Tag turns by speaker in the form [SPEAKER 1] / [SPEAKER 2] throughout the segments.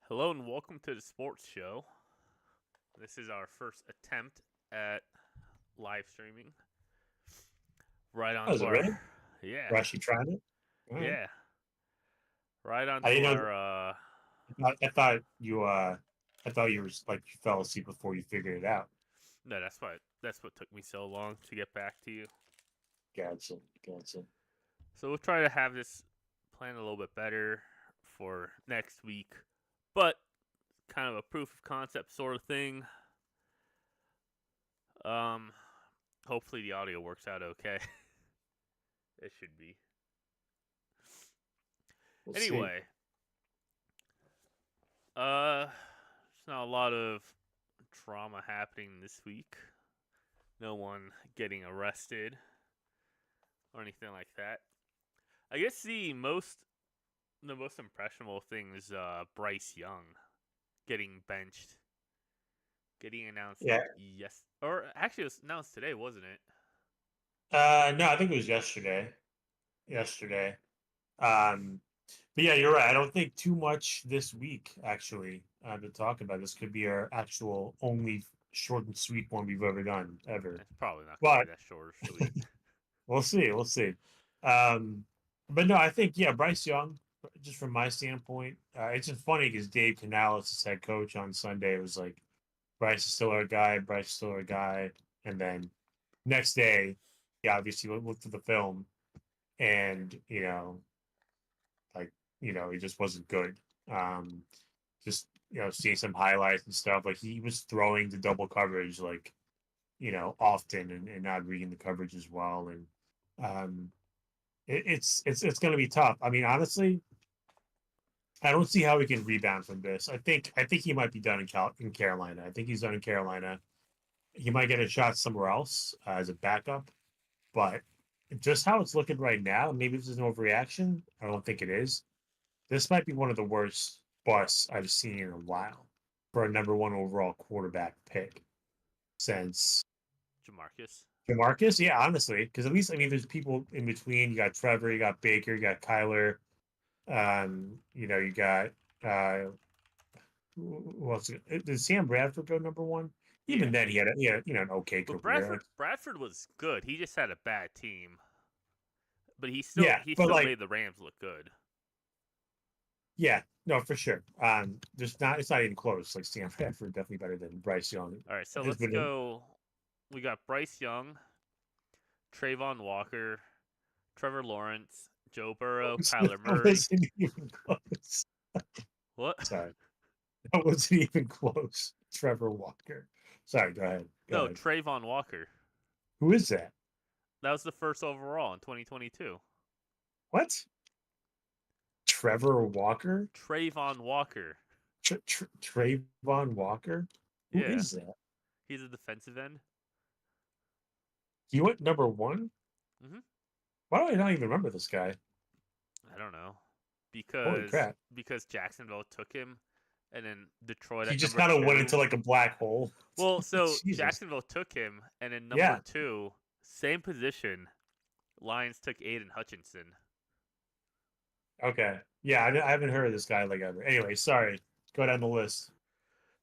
[SPEAKER 1] Hello and welcome to the sports show. This is our first attempt at live streaming. Right
[SPEAKER 2] Oh, is
[SPEAKER 1] onto
[SPEAKER 2] it
[SPEAKER 1] our
[SPEAKER 2] really?
[SPEAKER 1] yeah,
[SPEAKER 2] We're actually trying it? All right.
[SPEAKER 1] yeah. Right
[SPEAKER 2] I
[SPEAKER 1] onto
[SPEAKER 2] didn't know.
[SPEAKER 1] our
[SPEAKER 2] I thought you were like you fell asleep before you figured it out.
[SPEAKER 1] no, that's what took me so long to get back to you.
[SPEAKER 2] Gotcha. Gotcha.
[SPEAKER 1] So we'll try to have this plan a little bit better for next week. But kind of a proof of concept sort of thing. Um Hopefully the audio works out okay. It should be.
[SPEAKER 2] We'll see.
[SPEAKER 1] Anyway, there's not a lot of drama happening this week. No one getting arrested or anything like that. I guess the most impressionable thing is Bryce Young getting benched, getting announced
[SPEAKER 2] Yeah.
[SPEAKER 1] or actually it was announced today, wasn't it?
[SPEAKER 2] No, I think it was yesterday. Yesterday. Um, but yeah, you're right. I don't think too much this week actually to talk about. This could be our actual only short and sweet one we've ever done ever.
[SPEAKER 1] It's probably not going to be
[SPEAKER 2] But
[SPEAKER 1] that short or sweet.
[SPEAKER 2] we'll see. We'll see. Um, but no, I think yeah, Bryce Young. Just from my standpoint, it's just funny because Dave Canales, his head coach on Sunday, was like, "Bryce is still our guy. Bryce is still our guy." And then next day, he obviously looked at the film, and like he just wasn't good. Um, just seeing some highlights and stuff, like he was throwing the double coverage like often and not reading the coverage as well, and um, it's going to be tough. I mean, honestly, I don't see how he can rebound from this. I think he might be done in Carolina. I think he's done in Carolina. He might get a shot somewhere else as a backup, but just how it's looking right now, maybe this is an overreaction. I don't think it is. This might be one of the worst busts I've seen in a while for a number one overall quarterback pick since
[SPEAKER 1] Jamarcus.
[SPEAKER 2] Demarcus. Yeah, honestly, because at least I mean, there's people in between. You got Trevor, you got Baker, you got Kyler. You got who else? Did Sam Bradford go number one? Even
[SPEAKER 1] Yeah.
[SPEAKER 2] then, he had an okay
[SPEAKER 1] But
[SPEAKER 2] career. Like,
[SPEAKER 1] Bradford was good. He just had a bad team. But he still
[SPEAKER 2] yeah,
[SPEAKER 1] he
[SPEAKER 2] but
[SPEAKER 1] still
[SPEAKER 2] like,
[SPEAKER 1] made the Rams look good.
[SPEAKER 2] yeah, no, for sure. Just not. It's not even close. Like Sam Bradford, definitely better than Bryce Young.
[SPEAKER 1] All right, so
[SPEAKER 2] Has
[SPEAKER 1] let's
[SPEAKER 2] been.
[SPEAKER 1] go. We got Bryce Young, Trayvon Walker, Trevor Lawrence, Joe Burrow, Kyler
[SPEAKER 2] That
[SPEAKER 1] Murray.
[SPEAKER 2] wasn't even close.
[SPEAKER 1] What?
[SPEAKER 2] Sorry, that wasn't even close. Trevor Walker. Sorry. Go ahead. Go
[SPEAKER 1] No,
[SPEAKER 2] ahead.
[SPEAKER 1] Trayvon Walker.
[SPEAKER 2] Who is that?
[SPEAKER 1] That was the first overall in 2022.
[SPEAKER 2] What? Trevor Walker?
[SPEAKER 1] Trayvon Walker.
[SPEAKER 2] Trayvon Walker? Who
[SPEAKER 1] Yeah,
[SPEAKER 2] is that?
[SPEAKER 1] he's a defensive end.
[SPEAKER 2] He went number one?
[SPEAKER 1] hmm
[SPEAKER 2] Why do I not even remember this guy?
[SPEAKER 1] I don't know
[SPEAKER 2] Holy
[SPEAKER 1] because
[SPEAKER 2] crap.
[SPEAKER 1] Jacksonville took him, and then Detroit
[SPEAKER 2] He
[SPEAKER 1] at
[SPEAKER 2] just
[SPEAKER 1] number
[SPEAKER 2] kind of went into
[SPEAKER 1] two.
[SPEAKER 2] like a black hole.
[SPEAKER 1] Well, so
[SPEAKER 2] Jesus.
[SPEAKER 1] Jacksonville took him, and then number
[SPEAKER 2] Yeah.
[SPEAKER 1] two, same position. Lions took Aiden Hutchinson.
[SPEAKER 2] Okay. Yeah, I haven't heard of this guy like ever. Anyway, sorry. Go down the list.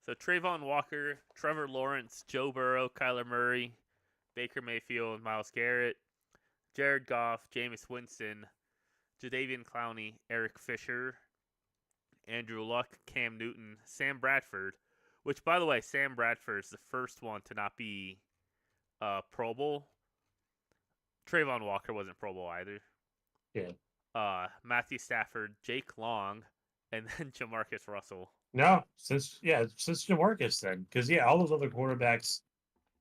[SPEAKER 1] So Trayvon Walker, Trevor Lawrence, Joe Burrow, Kyler Murray, Baker Mayfield, Miles Garrett, Jared Goff, Jameis Winston, Jadavian Clowney, Eric Fisher, Andrew Luck, Cam Newton, Sam Bradford. Which, by the way, Sam Bradford is the first one to not be Pro Bowl. Trayvon Walker wasn't Pro Bowl either.
[SPEAKER 2] Yeah.
[SPEAKER 1] Matthew Stafford, Jake Long, and then Jamarcus Russell.
[SPEAKER 2] No, since Jamarcus then. Because yeah, all those other quarterbacks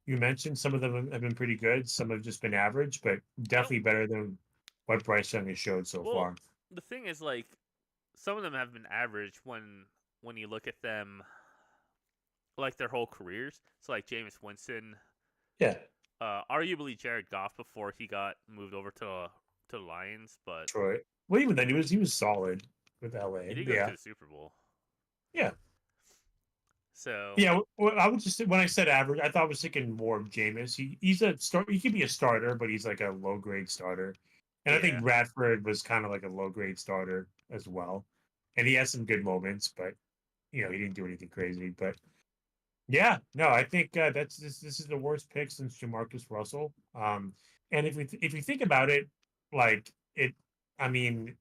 [SPEAKER 2] you mentioned, some of them have been pretty good, some have just been average, but
[SPEAKER 1] Nope.
[SPEAKER 2] definitely better than what Bryce Young has showed so
[SPEAKER 1] Well,
[SPEAKER 2] far.
[SPEAKER 1] the thing is, like, some of them have been average when you look at them, like their whole careers. So, like Jameis Winston,
[SPEAKER 2] Yeah.
[SPEAKER 1] arguably Jared Goff before he got moved over to the Lions, but
[SPEAKER 2] Detroit. Well, even then he was solid with
[SPEAKER 1] he
[SPEAKER 2] LA.
[SPEAKER 1] did go to
[SPEAKER 2] Yeah.
[SPEAKER 1] the Super Bowl.
[SPEAKER 2] Yeah.
[SPEAKER 1] So,
[SPEAKER 2] Yeah, well, I would just when I said average, I thought I was thinking more of Jameis. He's a start. He could be a starter, but he's like a low grade starter. And I think
[SPEAKER 1] yeah.
[SPEAKER 2] Bradford was kind of like a low grade starter as well. And he has some good moments, but he didn't do anything crazy. But yeah, no, I think this is the worst pick since Jamarcus Russell. And if you think about it, like it, I mean,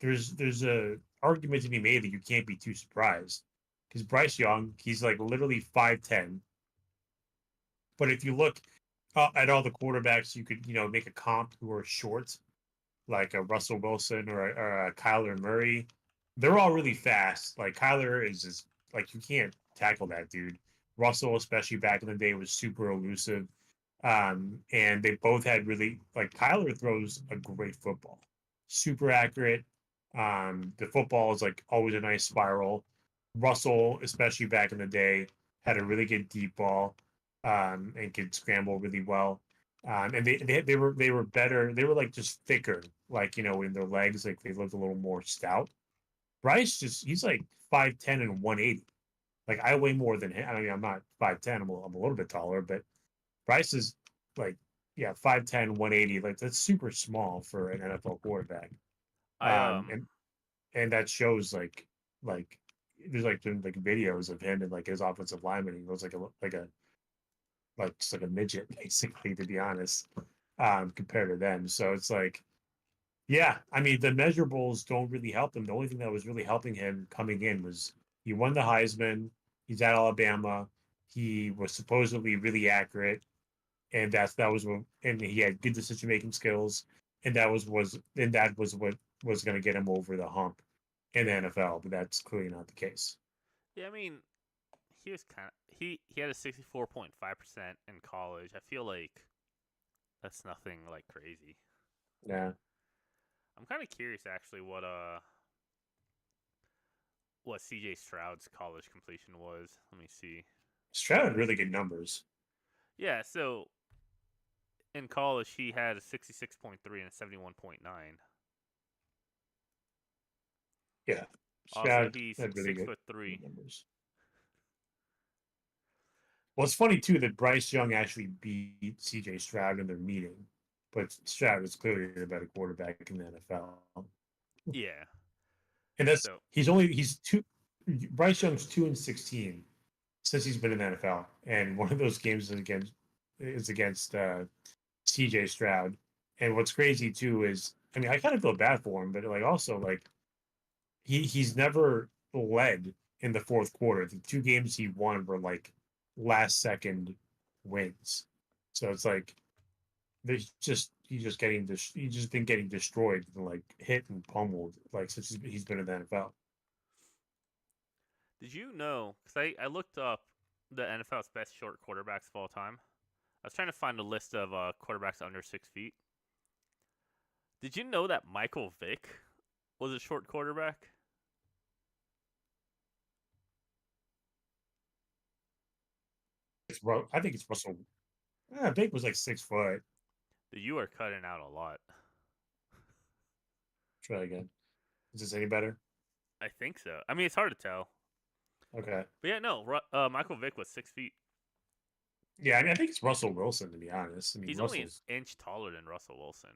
[SPEAKER 2] there's a argument to be made that you can't be too surprised because Bryce Young, he's like literally 5'10". But if you look at all the quarterbacks, you could make a comp who are short, like a Russell Wilson or a Kyler Murray. They're all really fast. Like Kyler is just like you can't tackle that dude. Russell, especially back in the day, was super elusive. And they both had really like Kyler throws a great football, super accurate. The football is like always a nice spiral. Russell, especially back in the day, had a really good deep ball, and could scramble really well. And they were better. They were like just thicker, like in their legs, like they looked a little more stout. Bryce he's like 5'10" and 180. Like I weigh more than him. I mean, I'm not 5'10". I'm a little bit taller, but Bryce is like, yeah, 5'10", 180. Like that's super small for an NFL quarterback.
[SPEAKER 1] I
[SPEAKER 2] Um, and and that shows like there's been like videos of him and like his offensive lineman. He looks like just like a midget basically, to be honest, compared to them. So it's like, yeah, I mean the measurables don't really help him. The only thing that was really helping him coming in was he won the Heisman. He's at Alabama. He was supposedly really accurate, and that was what, and he had good decision making skills, and that was what was going to get him over the hump in the NFL. But that's clearly not the case.
[SPEAKER 1] yeah, I mean, he was kind of he had a 64.5% in college. I feel like that's nothing like crazy.
[SPEAKER 2] Yeah,
[SPEAKER 1] I'm kind of curious actually what CJ Stroud's college completion was. Let me see.
[SPEAKER 2] Stroud had really good numbers.
[SPEAKER 1] Yeah, so in college he had a 66.3 and a 71.9.
[SPEAKER 2] Yeah,
[SPEAKER 1] Also,
[SPEAKER 2] Stroud
[SPEAKER 1] he's
[SPEAKER 2] had really
[SPEAKER 1] six
[SPEAKER 2] good
[SPEAKER 1] foot three.
[SPEAKER 2] numbers. Well, it's funny too that Bryce Young actually beat C.J. Stroud in their meeting, but Stroud is clearly the better quarterback in the NFL.
[SPEAKER 1] Yeah.
[SPEAKER 2] And that's
[SPEAKER 1] So
[SPEAKER 2] he's two. Bryce Young's 2-16 since he's been in the NFL, and one of those games is against C.J. Stroud. And what's crazy too is, I mean, I kind of feel bad for him, but like also like he's never led in the fourth quarter. The two games he won were like last second wins. So it's like he's just been getting destroyed and like hit and pummeled like since he's been in the NFL.
[SPEAKER 1] did you know? Because I looked up the NFL's best short quarterbacks of all time. I was trying to find a list of quarterbacks under 6 feet. Did you know that Michael Vick was a short quarterback?
[SPEAKER 2] I think it's Russell. Big was like 6 foot.
[SPEAKER 1] You are cutting out a lot.
[SPEAKER 2] Try again. Is this any better?
[SPEAKER 1] I think so. I mean, it's hard to tell.
[SPEAKER 2] Okay.
[SPEAKER 1] But yeah, no. Michael Vick was 6 feet.
[SPEAKER 2] Yeah, I mean, I think it's Russell Wilson to be honest. I mean,
[SPEAKER 1] He's only an inch taller than Russell Wilson.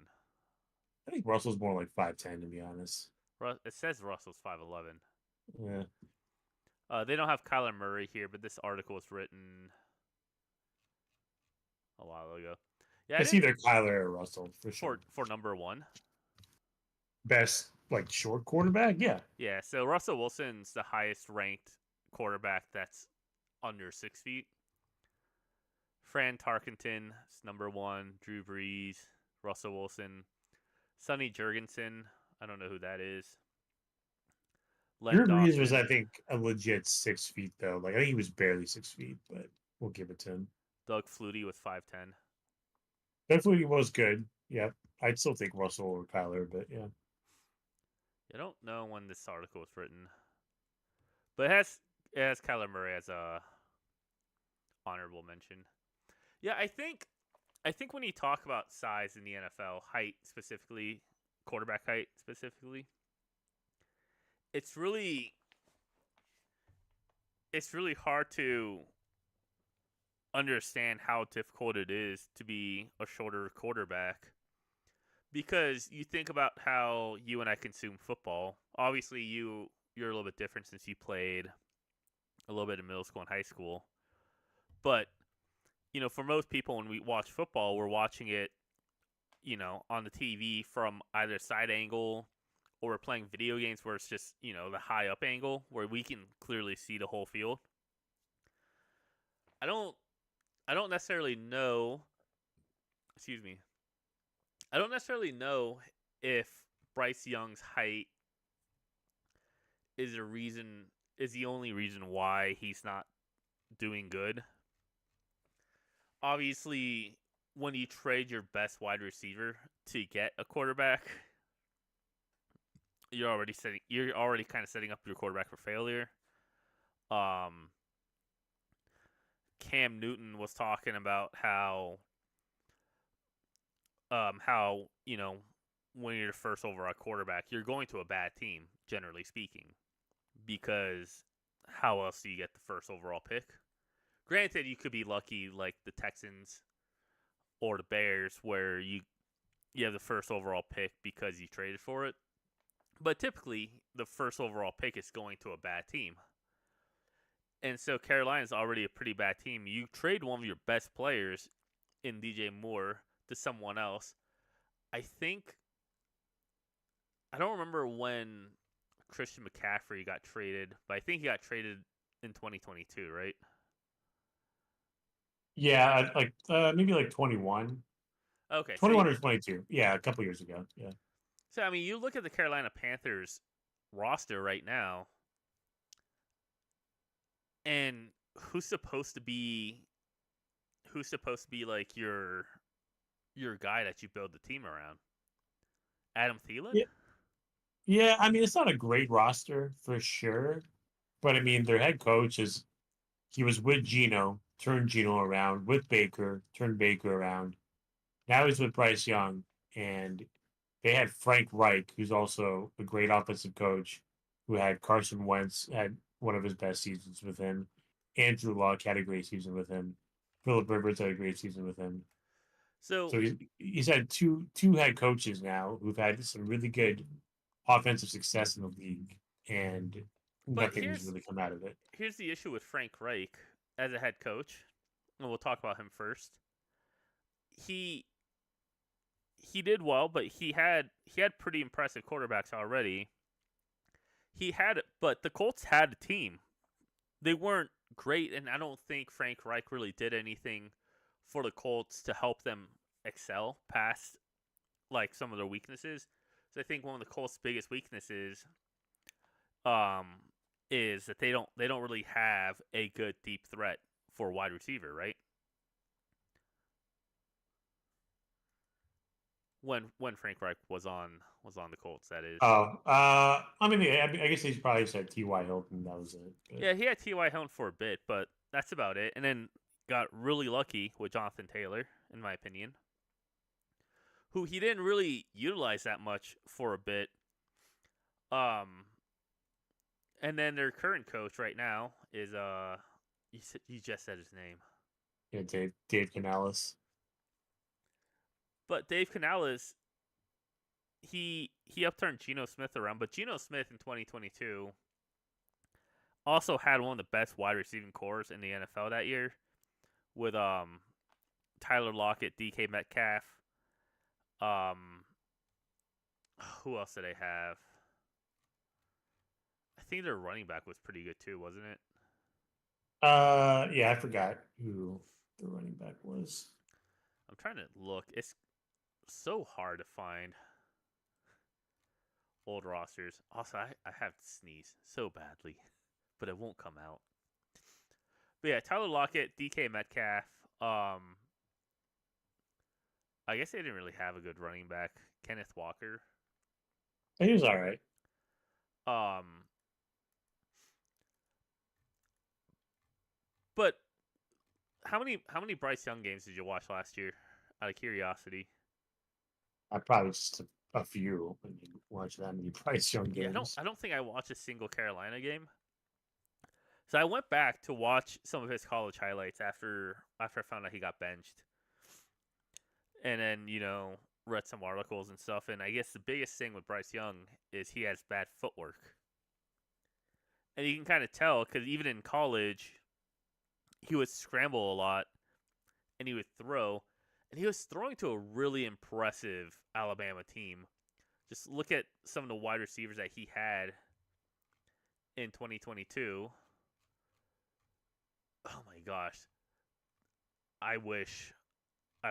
[SPEAKER 2] I think Russell's more like 5'10" to be honest.
[SPEAKER 1] It says Russell's 5'11".
[SPEAKER 2] Yeah.
[SPEAKER 1] They don't have Kyler Murray here, but this article was written a while ago. Yeah, I
[SPEAKER 2] It's
[SPEAKER 1] didn't
[SPEAKER 2] either Kyler or Russell for sure.
[SPEAKER 1] for number one.
[SPEAKER 2] Best like short quarterback? Yeah.
[SPEAKER 1] Yeah, so Russell Wilson's the highest ranked quarterback that's under 6 feet. Fran Tarkenton is number one. Drew Brees, Russell Wilson, Sonny Jurgensen. I don't know who that is. Len
[SPEAKER 2] Drew Brees was,
[SPEAKER 1] Dawson,
[SPEAKER 2] I think, a legit 6 feet though. Like I think he was barely 6 feet, but we'll give it to him.
[SPEAKER 1] Doug Flutie with 5'10".
[SPEAKER 2] Definitely he was good. Yeah. I'd still take Russell or Kyler, but yeah.
[SPEAKER 1] I don't know when this article was written, but it has Kyler Murray as a honorable mention. Yeah, I think when you talk about size in the NFL, height specifically, quarterback height specifically, it's really it's really hard to understand how difficult it is to be a shorter quarterback because you think about how you and I consume football. Obviously, you're a little bit different since you played a little bit in middle school and high school. But, for most people when we watch football, we're watching it, on the TV from either side angle, or we're playing video games where it's just, the high up angle where we can clearly see the whole field. I don't necessarily know, excuse me. I don't necessarily know if Bryce Young's height is the only reason why he's not doing good. Obviously, when you trade your best wide receiver to get a quarterback, you're already kind of setting up your quarterback for failure. Um, Cam Newton was talking about how when you're the first overall quarterback, you're going to a bad team, generally speaking, because how else do you get the first overall pick? Granted, you could be lucky like the Texans or the Bears, where you have the first overall pick because you traded for it. But typically, the first overall pick is going to a bad team. And so Carolina's already a pretty bad team. You trade one of your best players in DJ Moore to someone else. I don't remember when Christian McCaffrey got traded, but I think he got traded in 2022, right?
[SPEAKER 2] Yeah, maybe like 21.
[SPEAKER 1] Okay,
[SPEAKER 2] 21 or 22. Yeah, a couple years ago. Yeah.
[SPEAKER 1] so I mean, you look at the Carolina Panthers roster right now, and who's supposed to be like your guy that you build the team around? Adam Thielen?
[SPEAKER 2] Yeah. Yeah, I mean, it's not a great roster for sure, but I mean, their head coach he was with Gino, turned Gino around, with Baker, turned Baker around. Now he's with Bryce Young, and they had Frank Reich, who's also a great offensive coach, who had Carson Wentz had one of his best seasons with him. Andrew Luck had a great season with him. Philip Rivers had a great season with him.
[SPEAKER 1] So,
[SPEAKER 2] So he's had two head coaches now who've had some really good offensive success in the league, and
[SPEAKER 1] but
[SPEAKER 2] nothing's really come out of it.
[SPEAKER 1] here's the issue with Frank Reich as a head coach, and we'll talk about him first. He did well, but he had pretty impressive quarterbacks already. But the Colts had a team. They weren't great, and I don't think Frank Reich really did anything for the Colts to help them excel past like some of their weaknesses. So I think one of the Colts' biggest weaknesses um is that they don't really have a good deep threat for wide receiver, right? When Frank Reich was on the Colts, that is.
[SPEAKER 2] Oh, I mean, yeah, I guess he probably said T.Y. Hilton. That was it. But
[SPEAKER 1] Yeah, he had T.Y. Hilton for a bit, but that's about it. And then got really lucky with Jonathan Taylor, in my opinion, who he didn't really utilize that much for a bit. Um, and then their current coach right now is you just said his name,
[SPEAKER 2] yeah, Dave Canales.
[SPEAKER 1] but Dave Canales, he upturned Geno Smith around, but Geno Smith in 2022 also had one of the best wide receiving cores in the NFL that year with Tyler Lockett, DK Metcalf. Um, who else did they have? I think their running back was pretty good too, wasn't it?
[SPEAKER 2] Yeah, I forgot who the running back was.
[SPEAKER 1] I'm trying to look. It's so hard to find old rosters. Also, I have to sneeze so badly, but it won't come out. But yeah, Tyler Lockett, DK Metcalf. I guess they didn't really have a good running back. Kenneth Walker.
[SPEAKER 2] He was all right.
[SPEAKER 1] Um, but how many Bryce Young games did you watch last year? Out of curiosity.
[SPEAKER 2] I probably just a few. I mean, watch that many Bryce Young
[SPEAKER 1] Yeah,
[SPEAKER 2] games.
[SPEAKER 1] I don't think I watched a single Carolina game. So I went back to watch some of his college highlights after I found out he got benched, and then read some articles and stuff. And I guess the biggest thing with Bryce Young is he has bad footwork. And you can kind of tell because even in college, he would scramble a lot and he would throw. And he was throwing to a really impressive Alabama team. Just look at some of the wide receivers that he had in 2022. Oh my gosh. I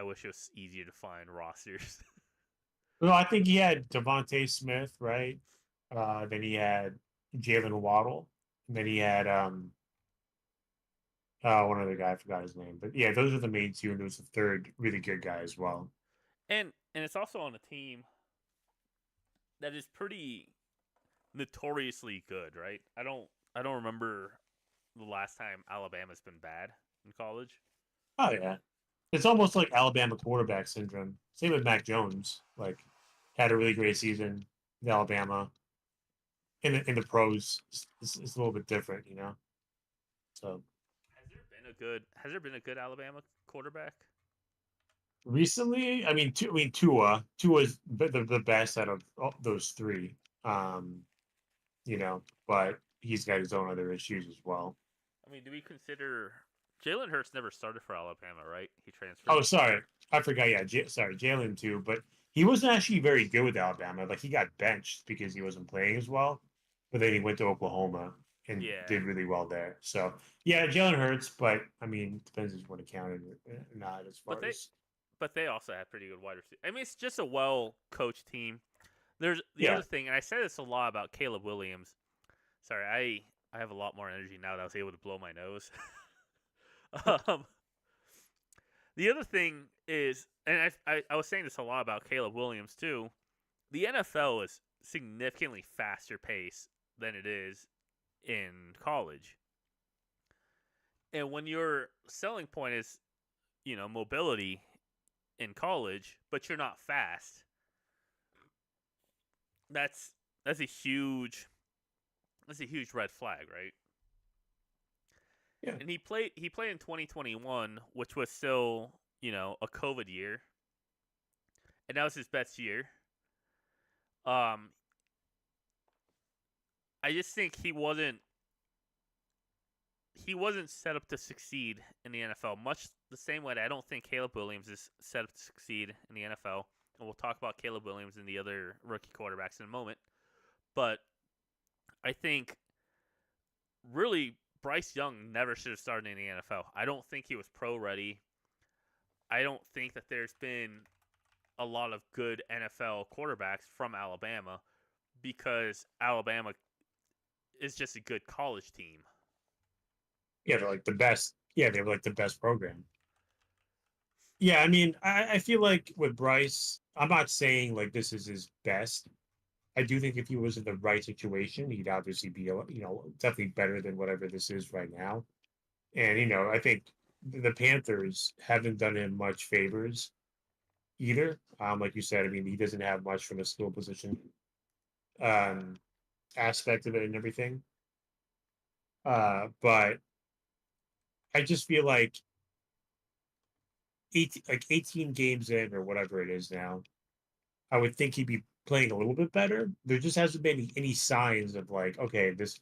[SPEAKER 1] wish it was easier to find rosters.
[SPEAKER 2] No, I think he had Devontae Smith, right? Then he had Jalen Waddle. And then he had one other guy, I forgot his name. But yeah, those are the main two, and there was a third really good guy as well.
[SPEAKER 1] And it's also on a team that is pretty notoriously good, right? I don't remember the last time Alabama's been bad in college.
[SPEAKER 2] Oh yeah. It's almost like Alabama quarterback syndrome. Same with Mac Jones. Like had a really great season in Alabama. In the pros, it's a little bit different, you know. So
[SPEAKER 1] Has there been a good Alabama quarterback?
[SPEAKER 2] recently, Tua's the best out of all those three. Um, you know, but he's got his own other issues as well.
[SPEAKER 1] I mean, do we consider Jalen Hurts never started for Alabama, right? He transferred.
[SPEAKER 2] Oh, sorry, I forgot. Yeah, sorry, Jalen too, but he wasn't actually very good with Alabama. Like he got benched because he wasn't playing as well. But then he went to Oklahoma and
[SPEAKER 1] Yeah,
[SPEAKER 2] did really well there. So yeah, Jalen Hurts, but I mean, depends if you want to count it or not as
[SPEAKER 1] but
[SPEAKER 2] far as
[SPEAKER 1] they also had pretty good wide receivers. I mean, it's just a well coached team. There's the
[SPEAKER 2] yeah.
[SPEAKER 1] other thing, and I say this a lot about Caleb Williams. Sorry, I have a lot more energy now that I was able to blow my nose. um, the other thing is, and I was saying this a lot about Caleb Williams too. The NFL is significantly faster pace than it is in college. And when your selling point is, mobility in college, but you're not fast, that's that's a huge red flag, right?
[SPEAKER 2] Yeah.
[SPEAKER 1] And he played in 2021, which was still, a COVID year, and that was his best year. Um, I just think he wasn't set up to succeed in the NFL, much the same way that I don't think Caleb Williams is set up to succeed in the NFL. And we'll talk about Caleb Williams and the other rookie quarterbacks in a moment. But I think really Bryce Young never should have started in the NFL. I don't think he was pro ready. I don't think that there's been a lot of good NFL quarterbacks from Alabama because Alabama is just a good college team.
[SPEAKER 2] Yeah, they're like the best. Yeah, they were like the best program. Yeah, I mean, I feel like with Bryce, I'm not saying like this is his best. I do think if he was in the right situation, he'd obviously be, definitely better than whatever this is right now. And, I think the Panthers haven't done him much favors either. Like you said, I mean, he doesn't have much from a skill position um, aspect of it and everything. But I just feel like 18 games in or whatever it is now, I would think he'd be playing a little bit better. There just hasn't been any signs of like, okay, this,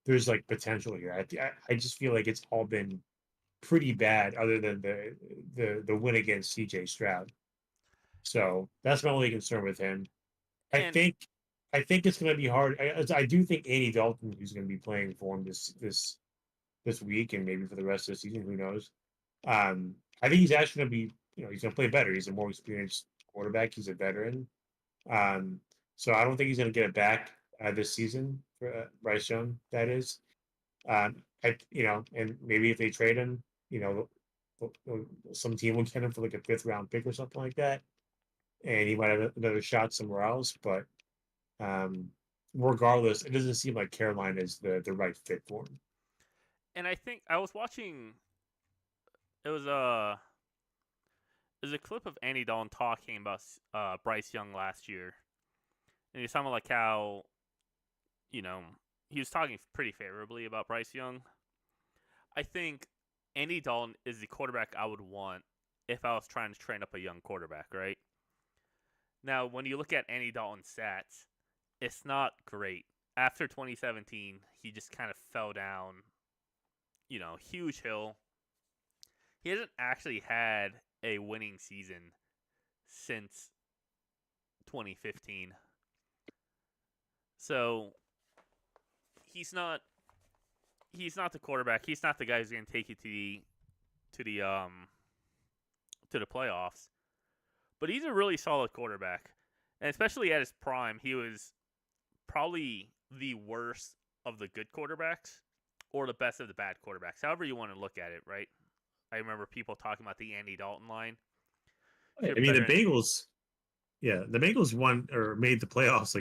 [SPEAKER 2] there's like potential here. I just feel like it's all been pretty bad, other than the win against CJ Stroud. So that's my only concern with him. I
[SPEAKER 1] And
[SPEAKER 2] think I think it's going to be hard. I do think Andy Dalton, who's going to be playing for him this week and maybe for the rest of the season, who knows? I think he's actually going to be, he's going to play better. He's a more experienced quarterback. He's a veteran. Um, so I don't think he's going to get it back this season for Bryce Young. That is, and maybe if they trade him, you know, some team will get him for like a fifth round pick or something like that, and he might have another shot somewhere else. But um, regardless, it doesn't seem like Carolina is the right fit for him.
[SPEAKER 1] and I think I was watching. It was a clip of Andy Dalton talking about Bryce Young last year, and he was talking about like how you know he was talking pretty favorably about Bryce Young. I think Andy Dalton is the quarterback I would want if I was trying to train up a young quarterback, right? Now, when you look at Andy Dalton's stats, it's not great. after 2017, he just kind of fell down, huge hill. He hasn't actually had a winning season since 2015. So he's not the quarterback. He's not the guy who's going to take you to the to the playoffs. But he's a really solid quarterback. And especially at his prime, he was probably the worst of the good quarterbacks or the best of the bad quarterbacks. However you want to look at it, right? I remember people talking about the Andy Dalton line. If you're
[SPEAKER 2] I mean, the
[SPEAKER 1] better than
[SPEAKER 2] Bengals. Yeah, the Bengals won or made the playoffs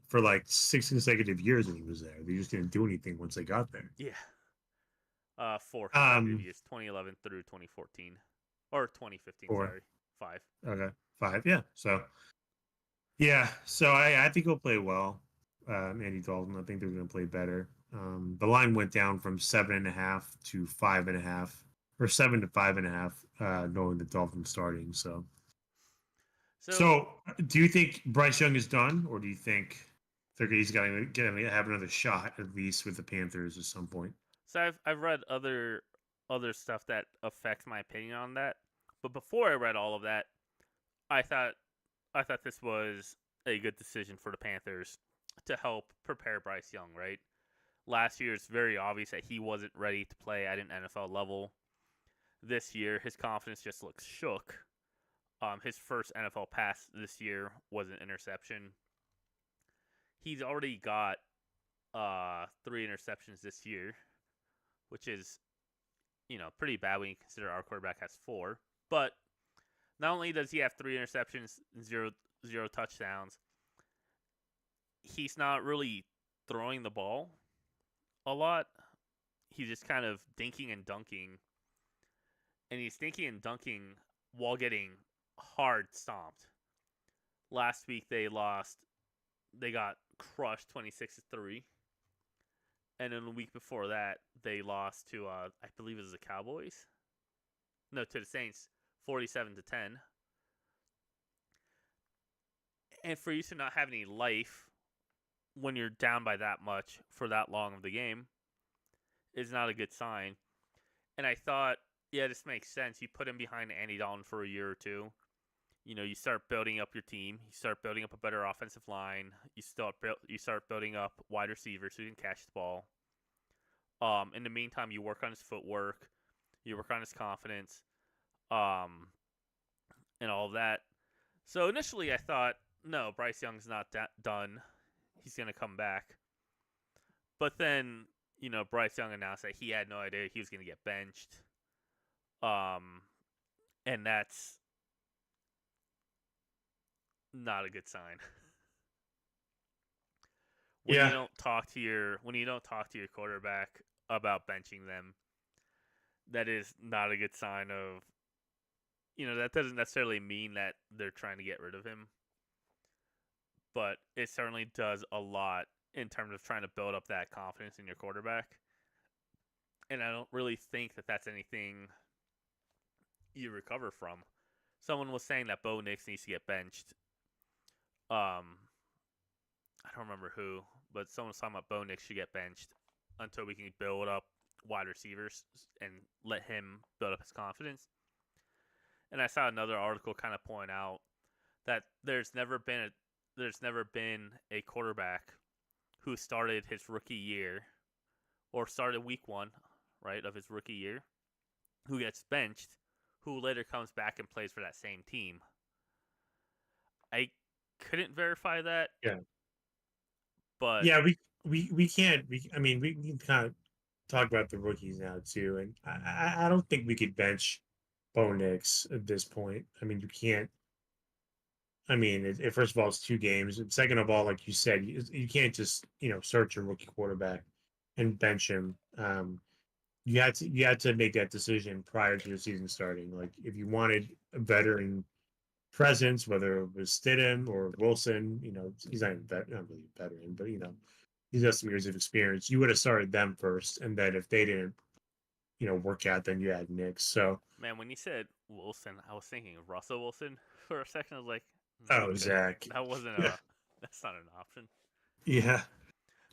[SPEAKER 2] for 6 consecutive years when he was there. They just didn't do anything once they got there.
[SPEAKER 1] yeah, 4 consecutive
[SPEAKER 2] Um,
[SPEAKER 1] years, 2011 through 2014 or 2015.
[SPEAKER 2] four.
[SPEAKER 1] Sorry, 5.
[SPEAKER 2] Okay, five. Yeah. So yeah, so I think he'll play well. Andy Dalton. I think they're going to play better. The line went down from 7.5 to 5.5, or 7 to 5.5, knowing the Dolphins starting.
[SPEAKER 1] So
[SPEAKER 2] So, do you think Bryce Young is done, or do you think he's going to have another shot at least with the Panthers at some point?
[SPEAKER 1] I've read other stuff that affects my opinion on that. But before I read all of that, I thought I thought this was a good decision for the Panthers to help prepare Bryce Young, right? Last year it's very obvious that he wasn't ready to play at an NFL level. This year his confidence just looks shook. His first NFL pass this year was an interception. He's already got 3 interceptions this year, which is pretty bad when you consider our quarterback has 4. But not only does he have 3 interceptions, and zero touchdowns, he's not really throwing the ball a lot. He's just kind of dinking and dunking, and he's dinking and dunking while getting hard stomped. Last week they lost. They got crushed 26-3. And then the week before that, they lost to I believe it was the Cowboys. No, to the Saints, 47-10. And for you to not have any life when you're down by that much for that long of the game is not a good sign. And I thought, yeah, this makes sense. You put him behind Andy Dalton for a year or two. You start building up your team. You start building up a better offensive line. You start building up wide receivers who can catch the ball. In the meantime, you work on his footwork. You work on his confidence. And all of that. So initially, I thought, no, Bryce Young's not done. He's gonna come back. But then, Bryce Young announced that he had no idea he was gonna get benched. And that's not a good sign. When you
[SPEAKER 2] Yeah,
[SPEAKER 1] don't talk to your quarterback about benching them, that is not a good sign of that doesn't necessarily mean that they're trying to get rid of him, but it certainly does a lot in terms of trying to build up that confidence in your quarterback. And I don't really think that that's anything you recover from. Someone was saying that Bo Nix needs to get benched. I don't remember who, but someone was talking about Bo Nix should get benched until we can build up wide receivers and let him build up his confidence. And I saw another article kind of point out that there's never been a quarterback who started his rookie year or started week 1, right, of his rookie year, who gets benched, who later comes back and plays for that same team. I couldn't verify that.
[SPEAKER 2] yeah,
[SPEAKER 1] But
[SPEAKER 2] yeah. We can't. I mean, we can kind of talk about the rookies now too, and I don't think we could bench Bo Nix at this point. I mean, you can't. I mean, first of all, it's 2 games. And second of all, like you said, you can't just search your rookie quarterback and bench him. You had to make that decision prior to the season starting. Like if you wanted a veteran presence, whether it was Stidham or Wilson, he's not not really a veteran, but he's got some years of experience. You would have started them first, and then if they didn't, work out, then you had Nix. So,
[SPEAKER 1] man, when you said Wilson, I was thinking of Russell Wilson for a second. I was like, no,
[SPEAKER 2] oh, Zach,
[SPEAKER 1] that wasn't
[SPEAKER 2] yeah,
[SPEAKER 1] that's not an option.
[SPEAKER 2] yeah.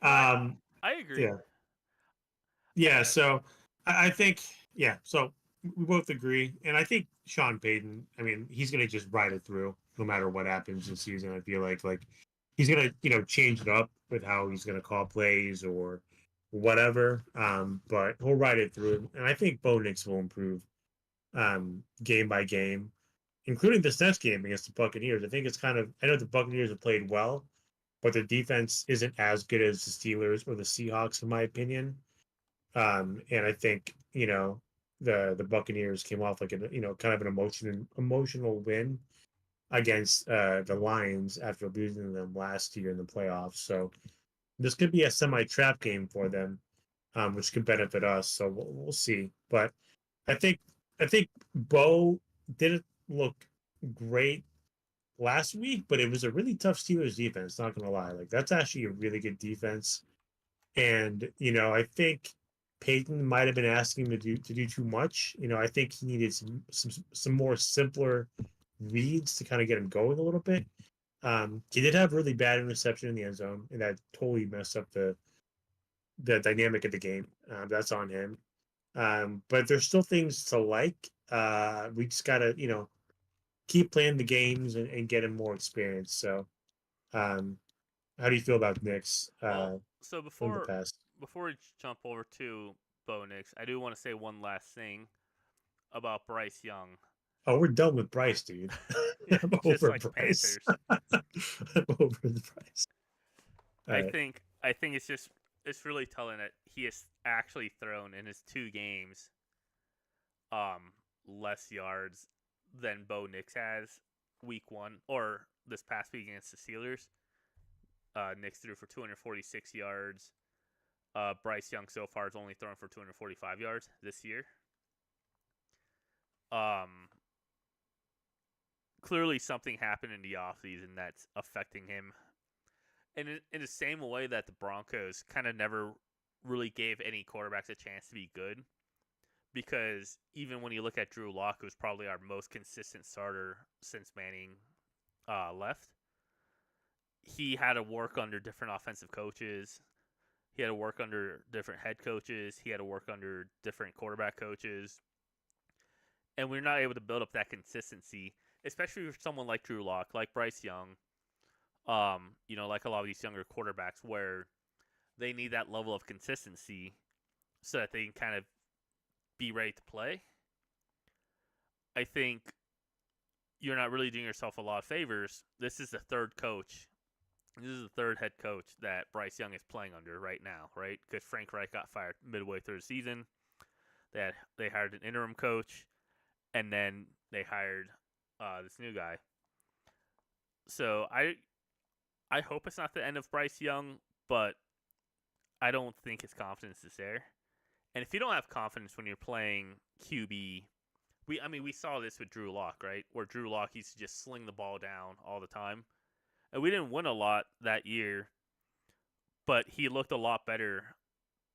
[SPEAKER 1] No,
[SPEAKER 2] Um,
[SPEAKER 1] I agree.
[SPEAKER 2] yeah, yeah. So I think, yeah. So we both agree, and I think Sean Payton. I mean, he's gonna just ride it through no matter what happens this season. I feel like he's gonna change it up with how he's gonna call plays or whatever. But he'll ride it through, and I think Bo Nix will improve game by game, including this next game against the Buccaneers. I think it's kind of, I know the Buccaneers have played well, but their defense isn't as good as the Steelers or the Seahawks, in my opinion. And I think, the Buccaneers came off like kind of an emotional win against the Lions after losing them last year in the playoffs. So this could be a semi trap game for them, which could benefit us. So we'll see. But I think I think Bo didn't look great last week, but it was a really tough Steelers defense. Not gonna lie, like that's actually a really good defense. And I think Peyton might have been asking him to do too much. I think he needed some more simpler reads to kind of get him going a little bit. He did have really bad interception in the end zone, and that totally messed up the dynamic of the game. That's on him. But there's still things to like. We just gotta, keep playing the games and get him more experience. So, um, how do you feel about Knicks
[SPEAKER 1] Well, so
[SPEAKER 2] in the past?
[SPEAKER 1] before we jump over to Bo Nix, I do want to say one last thing about Bryce Young.
[SPEAKER 2] Oh, we're done with Bryce, dude. I'm
[SPEAKER 1] Just
[SPEAKER 2] over
[SPEAKER 1] like the
[SPEAKER 2] Bryce.
[SPEAKER 1] Panthers.
[SPEAKER 2] I'm over the Bryce. All right.
[SPEAKER 1] I think it's really telling that he has actually thrown in his 2 games um less yards than Bo Nix has week 1 or this past week against the Steelers. Nix threw for 246 yards. Bryce Young so far has only thrown for 245 yards this year. Um, Clearly something happened in the offseason that's affecting him. And in the same way that the Broncos kind of never really gave any quarterbacks a chance to be good, because even when you look at Drew Lock, who's probably our most consistent starter since Manning left, he had to work under different offensive coaches. He had to work under different head coaches. He had to work under different quarterback coaches. And we're not able to build up that consistency, especially for someone like Drew Lock, like Bryce Young, like a lot of these younger quarterbacks where they need that level of consistency so that they can kind of be ready to play. I think you're not really doing yourself a lot of favors. This is the third coach. This is the third head coach that Bryce Young is playing under right now, right? Because Frank Reich got fired midway through the season. They hired an interim coach, and then they hired this new guy. So I hope it's not the end of Bryce Young, but I don't think his confidence is there. And if you don't have confidence when you're playing QB, we saw this with Drew Lock, right? Where Drew Lock used to just sling the ball down all the time. And we didn't win a lot that year, but he looked a lot better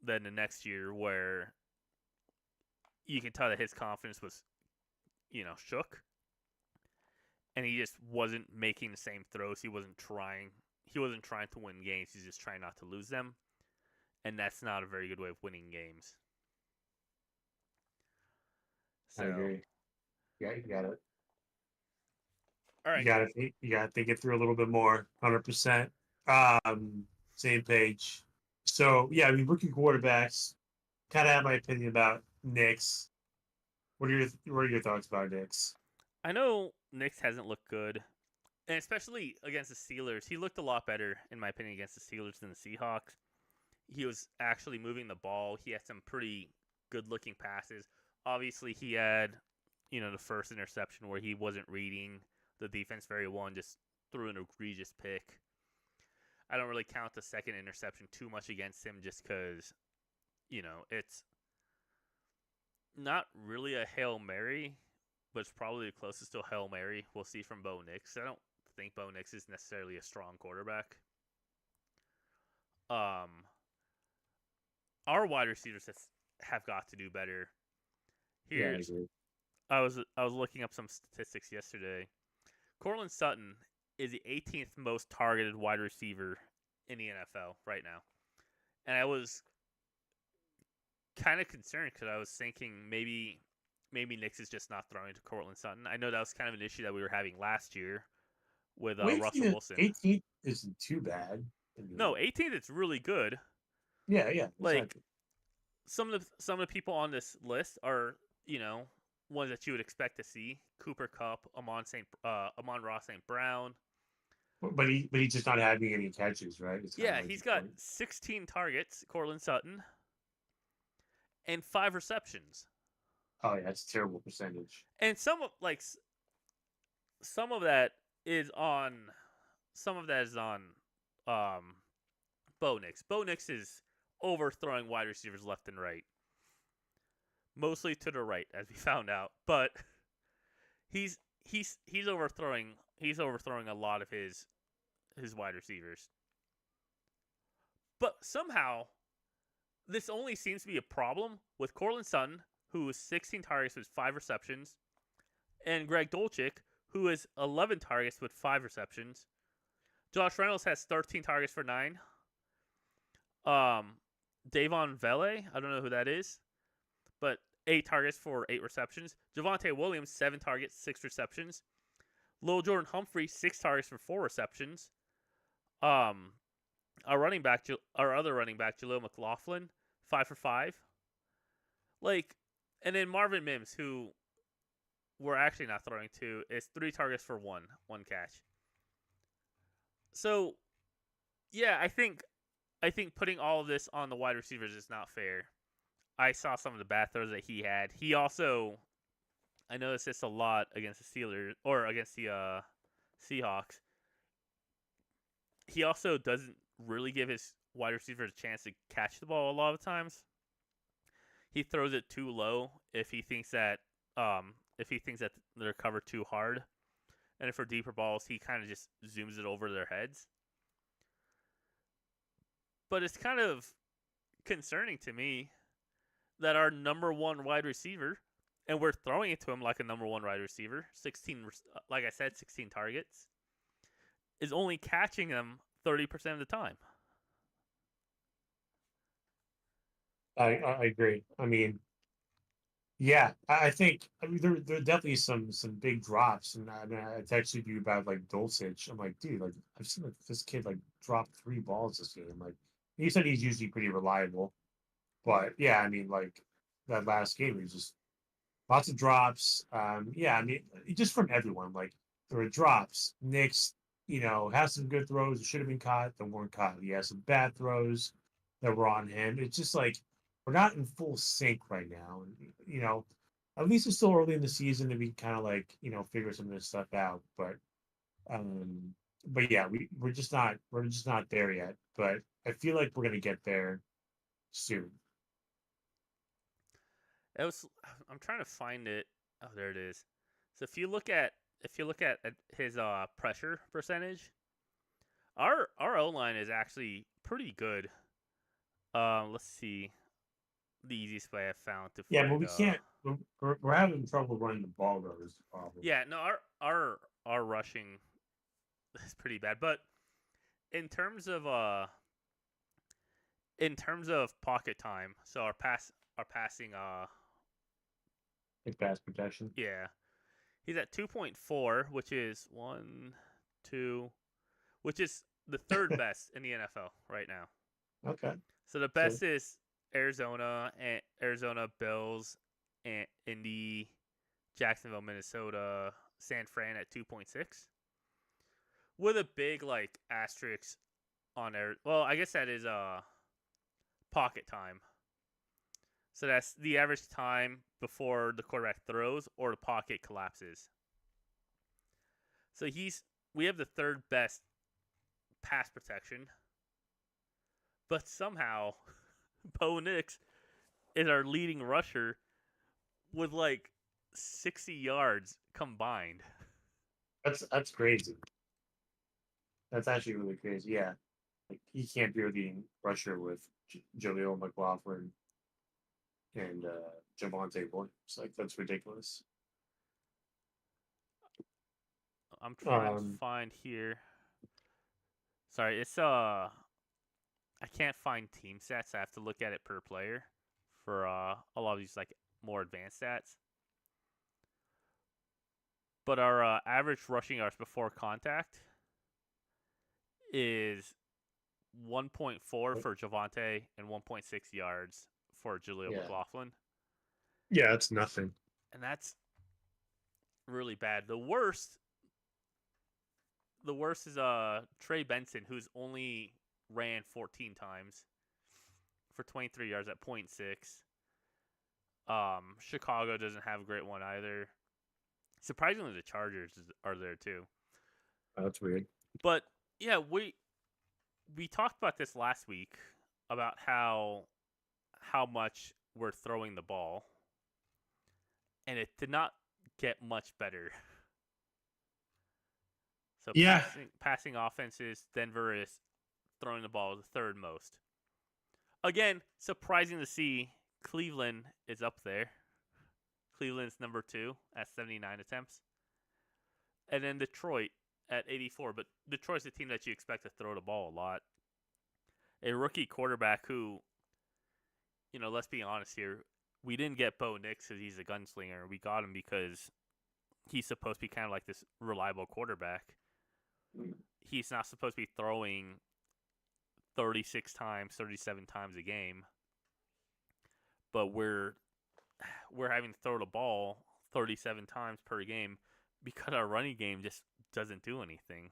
[SPEAKER 1] than the next year where you can tell that his confidence was, shook. And he just wasn't making the same throws. He wasn't trying to win games. He's just trying not to lose them. And that's not a very good way of winning games.
[SPEAKER 2] I
[SPEAKER 1] So,
[SPEAKER 2] agree. Yeah, you got it.
[SPEAKER 1] all
[SPEAKER 2] You
[SPEAKER 1] right.
[SPEAKER 2] got to you got to think it through a little bit more. 100%. Um, Same page. So yeah, I mean, rookie quarterbacks. Kind of have my opinion about Knicks. What are your thoughts about Knicks?
[SPEAKER 1] I know Nix hasn't looked good, and especially against the Steelers. He looked a lot better, in my opinion, against the Steelers than the Seahawks. He was actually moving the ball. He had some pretty good looking passes. Obviously, he had, the first interception where he wasn't reading the defense very well and just threw an egregious pick. I don't really count the second interception too much against him just because, it's not really a Hail Mary, but it's probably the closest to a Hail Mary we'll see from Bo Nix. I don't think Bo Nix is necessarily a strong quarterback. Um, our wide receivers have got to do better.
[SPEAKER 2] Yeah, I
[SPEAKER 1] Here's
[SPEAKER 2] agree.
[SPEAKER 1] I was looking up some statistics yesterday. Cortland Sutton is the 18th most targeted wide receiver in the NFL right now. and I was kind of concerned because I was thinking maybe Nix is just not throwing to Cortland Sutton. I know that was kind of an issue that we were having last year with
[SPEAKER 2] Well,
[SPEAKER 1] Russell Wilson.
[SPEAKER 2] 18th isn't too bad. I mean,
[SPEAKER 1] No, 18th it's really good.
[SPEAKER 2] yeah,
[SPEAKER 1] Like
[SPEAKER 2] exactly.
[SPEAKER 1] some of the people on this list are ones that you would expect to see: Cooper Cup, Amon Ross St. Brown.
[SPEAKER 2] But he's just not having any catches, right? It's kind of
[SPEAKER 1] Yeah,
[SPEAKER 2] like
[SPEAKER 1] he's
[SPEAKER 2] the
[SPEAKER 1] got
[SPEAKER 2] point.
[SPEAKER 1] 16 targets, Cortland Sutton, and 5 receptions.
[SPEAKER 2] Oh yeah, that's a terrible percentage.
[SPEAKER 1] And some of that is on some of that is on um Bo Nix. Bo Nix is overthrowing wide receivers left and right. Mostly to the right, as we found out. But he's he's overthrowing a lot of his wide receivers. But somehow this only seems to be a problem with Cortland Sutton, who is 16 targets with 5 receptions, and Greg Dolchik, who is 11 targets with 5 receptions. Josh Reynolds has 13 targets for 9. Um, Davon Vele, I don't know who that is, but 8 targets for 8 receptions. Javonte Williams, 7 targets, 6 receptions. Lil Jordan Humphrey, 6 targets for 4 receptions. Um, our other running back, Jaleel McLaughlin, 5 for 5. Like, and then Marvin Mims, who we're actually not throwing to, is 3 targets for one catch. So, yeah, I think putting all of this on the wide receivers is not fair. I saw some of the bad throws that he had. He also, I noticed this a lot against the Steelers or against the Seahawks. He also doesn't really give his wide receivers a chance to catch the ball a lot of times. He throws it too low if he thinks that they're covered too hard, and for deeper balls, he kind of just zooms it over their heads. But it's kind of concerning to me that our number one wide receiver, and we're throwing it to him like a number one wide receiver, 16, like I said, 16 targets, is only catching them 30% of the time.
[SPEAKER 2] I agree. I mean, yeah, I think there are definitely some big drops, and I mean I texted you about like Dulcich. I'm like, dude, like I've seen like this kid like drop 3 balls this game. Like he said he's usually pretty reliable, but yeah, I mean like that last game he was just lots of drops. Yeah, I mean just from everyone. Like there were drops. Nick's has some good throws that should have been caught that weren't caught. He has some bad throws that were on him. It's just like we're not in full sync right now. And at least it's still early in the season to be kind of like, figure some of this stuff out. Um but yeah, we're just not there yet. But I feel like we're gonna get there soon.
[SPEAKER 1] It was. I'm trying to find it. Oh, there it is. So if you look at his pressure percentage, our O line is actually pretty good. Let's see the easiest way I found to
[SPEAKER 2] Yeah, but
[SPEAKER 1] find.
[SPEAKER 2] we can't we're having trouble running the ball though is the problem.
[SPEAKER 1] Yeah, no, our rushing is pretty bad, but in terms of pocket time, so our passing
[SPEAKER 2] Like pass protection.
[SPEAKER 1] yeah, he's at 2.4, which is 1 2, which is the third best in the NFL right now.
[SPEAKER 2] Okay.
[SPEAKER 1] So the
[SPEAKER 2] So
[SPEAKER 1] best is Arizona Bills, and Indy, Jacksonville, Minnesota, San Fran at 2.6, with a big like asterisk on there. Well, I guess that is pocket time. So that's the average time before the quarterback throws or the pocket collapses. So we have the third best pass protection, but somehow Bo Nix is our leading rusher with like 60 yards combined.
[SPEAKER 2] that's crazy. That's actually really crazy. Yeah. Like he can't be leading rusher with Jaleel McLaughlin and Javante Williams. Like that's ridiculous.
[SPEAKER 1] I'm trying to
[SPEAKER 2] Um
[SPEAKER 1] find here. Sorry, it's I can't find team stats. I have to look at it per player for a lot of these like more advanced stats. But our average rushing yards before contact is 1.4 for Javante and 1.6 yards for Jaleel
[SPEAKER 2] Yeah.
[SPEAKER 1] McLaughlin.
[SPEAKER 2] Yeah, it's nothing.
[SPEAKER 1] And that's really bad. The worst is Trey Benson, who's only ran 14 times for 23 yards at 0.6. Chicago doesn't have a great one either. Surprisingly, the Chargers are there too.
[SPEAKER 2] Oh, that's weird.
[SPEAKER 1] But yeah, we talked about this last week about how much we're throwing the ball, and it did not get much better. So
[SPEAKER 2] Yeah.
[SPEAKER 1] passing offenses, Denver is throwing the ball the third most. Again, surprising to see Cleveland is up there. Cleveland's number 2 at 79 attempts. And then Detroit at 84. But Detroit's a team that you expect to throw the ball a lot. A rookie quarterback who, let's be honest here, we didn't get Bo Nix because he's a gunslinger. We got him because he's supposed to be kind of like this reliable quarterback. He's not supposed to be throwing 36 times, 37 times a game. But we're having to throw the ball 37 times per game because our running game just doesn't do anything.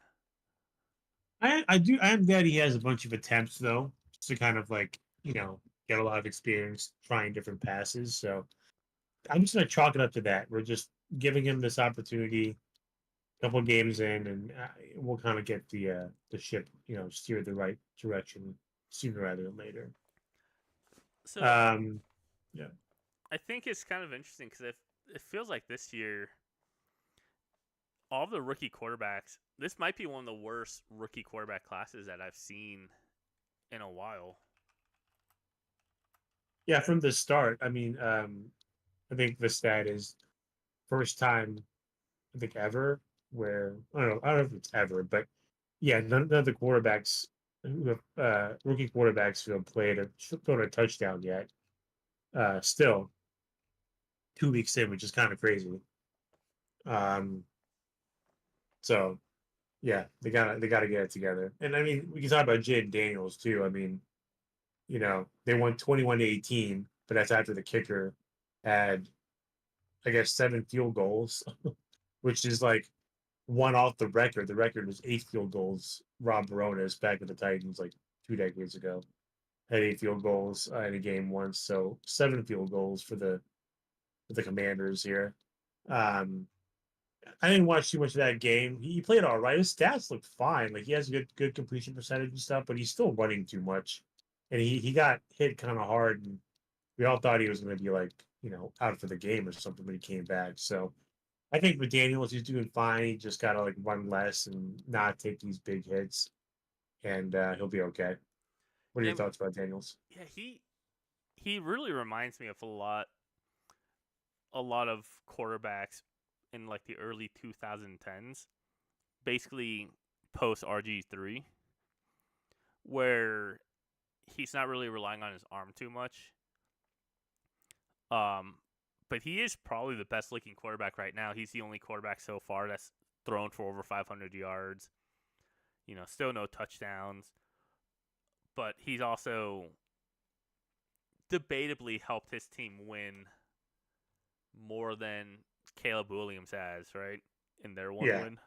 [SPEAKER 2] I am glad he has a bunch of attempts though, just to kind of like, get a lot of experience trying different passes. So I'm just gonna chalk it up to that. We're just giving him this opportunity, a couple games in, and we'll kind of get the ship, steered the right direction sooner rather than later.
[SPEAKER 1] So
[SPEAKER 2] Um, yeah.
[SPEAKER 1] I think it's kind of interesting because it feels like this year, all the rookie quarterbacks, this might be one of the worst rookie quarterback classes that I've seen in a while.
[SPEAKER 2] Yeah, from the start. I mean, I think the stat is first time I think ever where I don't know if it's ever, but yeah, none of the quarterbacks who have rookie quarterbacks who have thrown a touchdown yet. Still 2 weeks in, which is kind of crazy. Um, so yeah, they gotta get it together. And I mean, we can talk about Jaden Daniels too. I mean, they won 21-18, but that's after the kicker had, I guess, 7 field goals, which is like one off the record. The record was 8 field goals. Rob Baronis back at the Titans like 2 decades ago had 8 field goals in a game once. So 7 field goals for the Commanders here. Um, I didn't watch too much of that game. He played all right. His stats look fine. Like he has a good completion percentage and stuff, but he's still running too much. And he got hit kind of hard, and we all thought he was going to be like out for the game or something, but he came back. So I think with Daniels, he's doing fine. He just got to like run less and not take these big hits, and he'll be okay. What are
[SPEAKER 1] Yeah,
[SPEAKER 2] your thoughts about Daniels?
[SPEAKER 1] yeah, he really reminds me of a lot of quarterbacks in like the early 2010s, basically post RG3, where he's not really relying on his arm too much. Um, but he is probably the best looking quarterback right now. He's the only quarterback so far that's thrown for over 500 yards. Still no touchdowns, but he's also debatably helped his team win more than Caleb Williams has, right? In their one
[SPEAKER 2] Yeah,
[SPEAKER 1] win.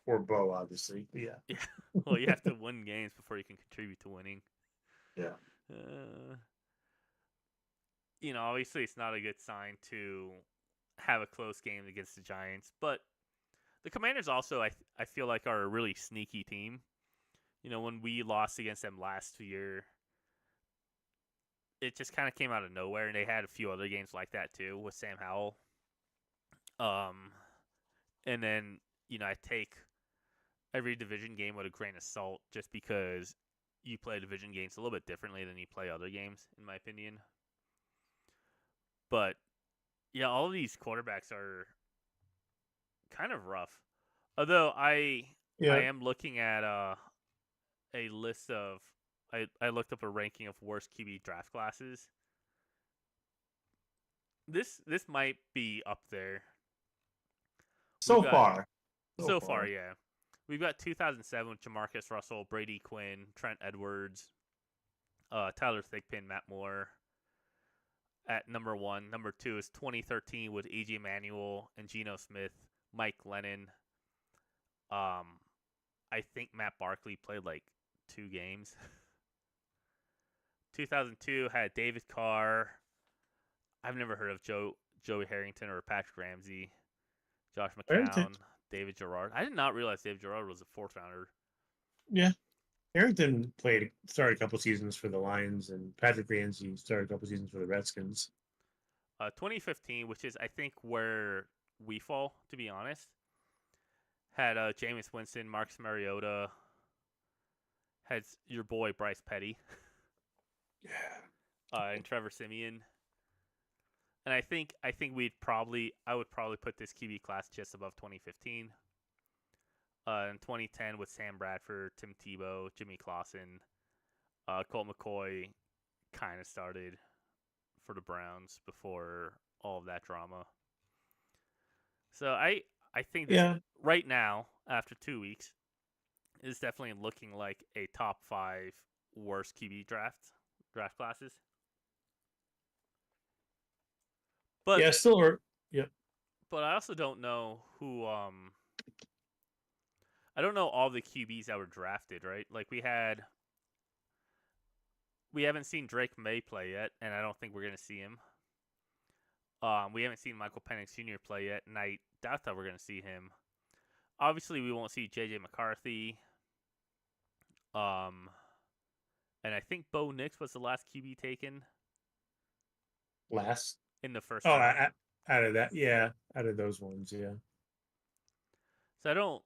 [SPEAKER 2] or Bo, obviously. Yeah,
[SPEAKER 1] Yeah. Well, you have to win games before you can contribute to winning.
[SPEAKER 2] yeah,
[SPEAKER 1] Uh, obviously it's not a good sign to have a close game against the Giants, but the Commanders also I feel like are a really sneaky team. When we lost against them last year, it just kind of came out of nowhere, and they had a few other games like that too with Sam Howell. Um, and then I take every division game with a grain of salt, just because you play division games a little bit differently than you play other games, in my opinion. But yeah, all of these quarterbacks are kind of rough. Although I
[SPEAKER 2] yeah.
[SPEAKER 1] am looking at a list of I looked up a ranking of worst QB draft classes. This might be up there. We've
[SPEAKER 2] So
[SPEAKER 1] got
[SPEAKER 2] far. So
[SPEAKER 1] so far,
[SPEAKER 2] far.
[SPEAKER 1] yeah. We've got 2007 with Jamarcus Russell, Brady Quinn, Trent Edwards, Tyler Thigpen, Matt Moore at number one. Number two is 2013 with A.J. Manuel and Geno Smith, Mike Lennon. I think Matt Barkley played like 2 games. 2002 had David Carr. I've never heard of Joey Harrington or Patrick Ramsey, Josh
[SPEAKER 2] Harrington.
[SPEAKER 1] McCown, David Gerard. I did not realize David Gerard was a fourth rounder.
[SPEAKER 2] Yeah. Harrington started a couple seasons for the Lions, and Patrick Ramsey started a couple seasons for the Redskins.
[SPEAKER 1] 2015, which is I think where we fall, to be honest, had Jameis Winston, Marcus Mariota, had your boy Bryce Petty,
[SPEAKER 2] Yeah.
[SPEAKER 1] and Trevor Siemian. And I would probably put this QB class just above 2015. In 2010 with Sam Bradford, Tim Tebow, Jimmy Clausen, Colt McCoy kind of started for the Browns before all of that drama. So I think this
[SPEAKER 2] Yeah.
[SPEAKER 1] right now after 2 weeks is definitely looking like a top 5 worst QB draft classes. But
[SPEAKER 2] Yeah, still. Yep.
[SPEAKER 1] but I also don't know who I don't know all the QBs that were drafted, right? Like we haven't seen Drake May play yet, and I don't think we're gonna see him. We haven't seen Michael Penix Jr. play yet, and I doubt that we're gonna see him. Obviously, we won't see JJ McCarthy. Um, and I think Bo Nix was the last QB taken
[SPEAKER 2] Last.
[SPEAKER 1] in the first
[SPEAKER 2] Oh,
[SPEAKER 1] round.
[SPEAKER 2] out of that, yeah, out of those ones, yeah.
[SPEAKER 1] So I don't.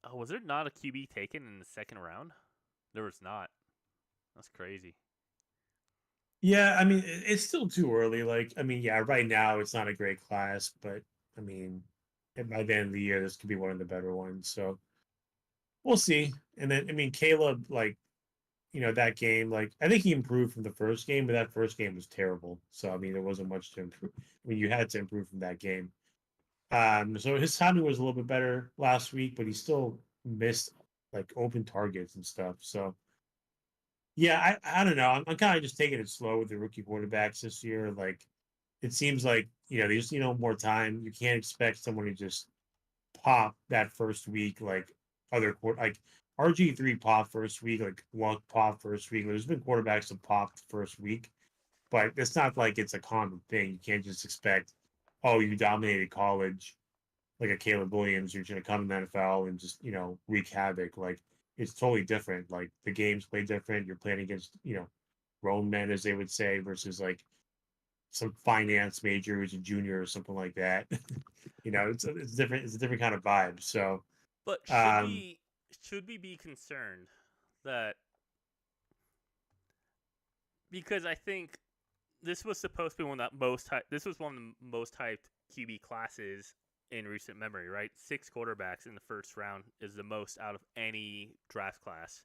[SPEAKER 1] Oh, was there not a QB taken in the second round? There was not. That's crazy.
[SPEAKER 2] Yeah, I mean, it's still too early. Like, I mean, yeah, right now it's not a great class, but I mean, by the end of the year, this could be one of the better ones. So we'll see. And then, I mean, Caleb, like, that game, like, I think he improved from the first game, but that first game was terrible. So, I mean, there wasn't much to improve. I mean, you had to improve from that game. So his timing was a little bit better last week, but he still missed like open targets and stuff. So, yeah, I don't know. I'm kind of just taking it slow with the rookie quarterbacks this year. Like, it seems like they just more time. You can't expect someone to just pop that first week like like RG3 pop first week, like Luck pop first week. There's been quarterbacks that popped first week, but it's not like it's a common thing. You can't just expect, oh, you dominated college like a Caleb Williams, you're going to come in the NFL and just wreak havoc. Like, it's totally different. Like, the games play different. You're playing against grown men, as they would say, versus like some finance major who's a junior or something like that. It's different. It's a different kind of vibe. So,
[SPEAKER 1] But
[SPEAKER 2] um,
[SPEAKER 1] should we be concerned that because I think this was supposed to be one of the most this was one of the most hyped QB classes in recent memory, right? 6 quarterbacks in the first round is the most out of any draft class.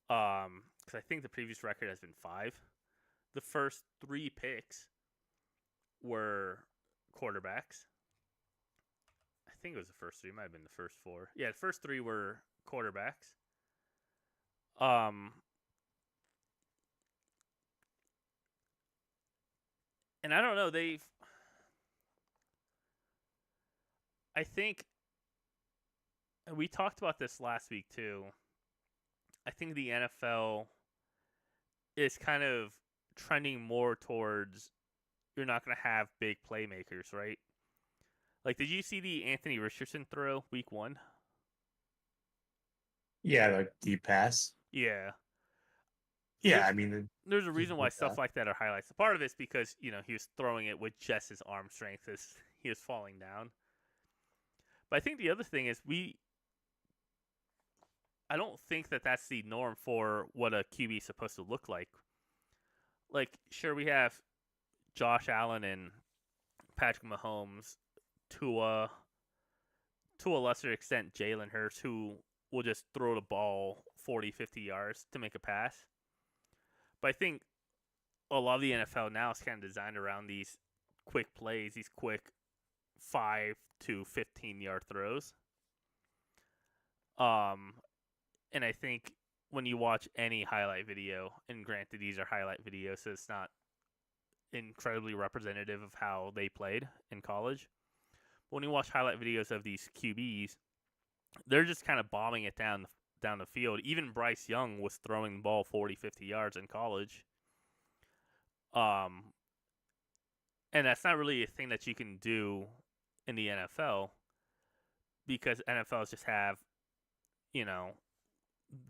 [SPEAKER 1] Because I think the previous record has been 5. The first 3 picks were quarterbacks. I think it was the first 3. It might have been the first 4. Yeah, the first 3 were quarterbacks. And I don't know. I think we talked about this last week too. I think the NFL is kind of trending more towards you're not going to have big playmakers, right? Like, did you see the Anthony Richardson throw week 1?
[SPEAKER 2] yeah, like deep pass.
[SPEAKER 1] Yeah.
[SPEAKER 2] Yeah,
[SPEAKER 1] There's
[SPEAKER 2] I mean,
[SPEAKER 1] there's a
[SPEAKER 2] just
[SPEAKER 1] reason why
[SPEAKER 2] like
[SPEAKER 1] stuff
[SPEAKER 2] that.
[SPEAKER 1] like that are highlights. A part of it's because, he was throwing it with just his arm strength as he was falling down. But I think the other thing is I don't think that that's the norm for what a QB is supposed to look like. Like, sure, we have Josh Allen and Patrick Mahomes, to a lesser extent, Jalen Hurts, who will just throw the ball 40, 50 yards to make a pass. But I think a lot of the NFL now is kind of designed around these quick plays, these quick 5 to 15-yard throws. Um, and I think when you watch any highlight video, and granted these are highlight videos, so it's not incredibly representative of how they played in college. But when you watch highlight videos of these QBs, they're just kind of bombing it down the field. Even Bryce Young was throwing the ball 40, 50 yards in college. And that's not really a thing that you can do in the NFL because NFLs just have, you know,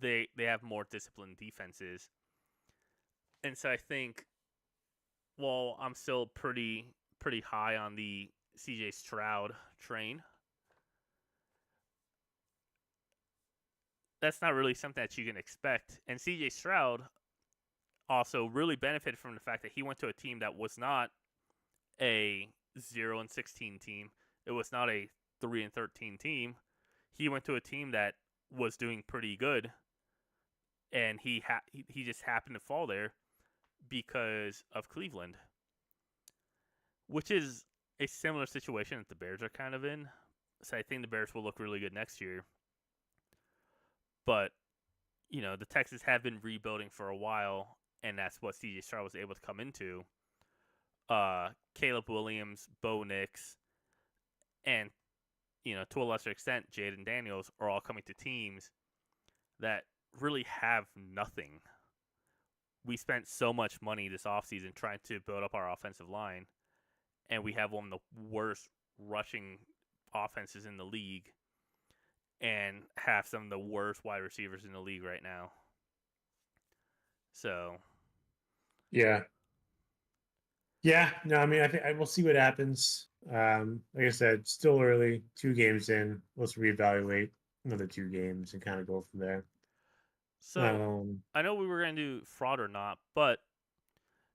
[SPEAKER 1] they have more disciplined defenses. And so I think, well, I'm still pretty high on the CJ Stroud train. That's not really something that you can expect. And CJ Stroud also really benefited from the fact that he went to a team that was not a 0-16 team. It was not a 3-13 team. He went to a team that was doing pretty good, and he just happened to fall there because of Cleveland, which is a similar situation that the Bears are kind of in. So I think the Bears will look really good next year. But, you know, the Texans have been rebuilding for a while, and that's what CJ Stroud was able to come into. Caleb Williams, Bo Nix, and, you know, to a lesser extent, Jaden Daniels are all coming to teams that really have nothing. We spent so much money this offseason trying to build up our offensive line, and we have one of the worst rushing offenses in the league and have some of the worst wide receivers in the league right now. So,
[SPEAKER 2] yeah. Yeah, no, I mean, I think I will see what happens. Like I said, still early, 2 games in. Let's reevaluate another 2 games and kind of go from there.
[SPEAKER 1] I know we were going to do fraud or not, but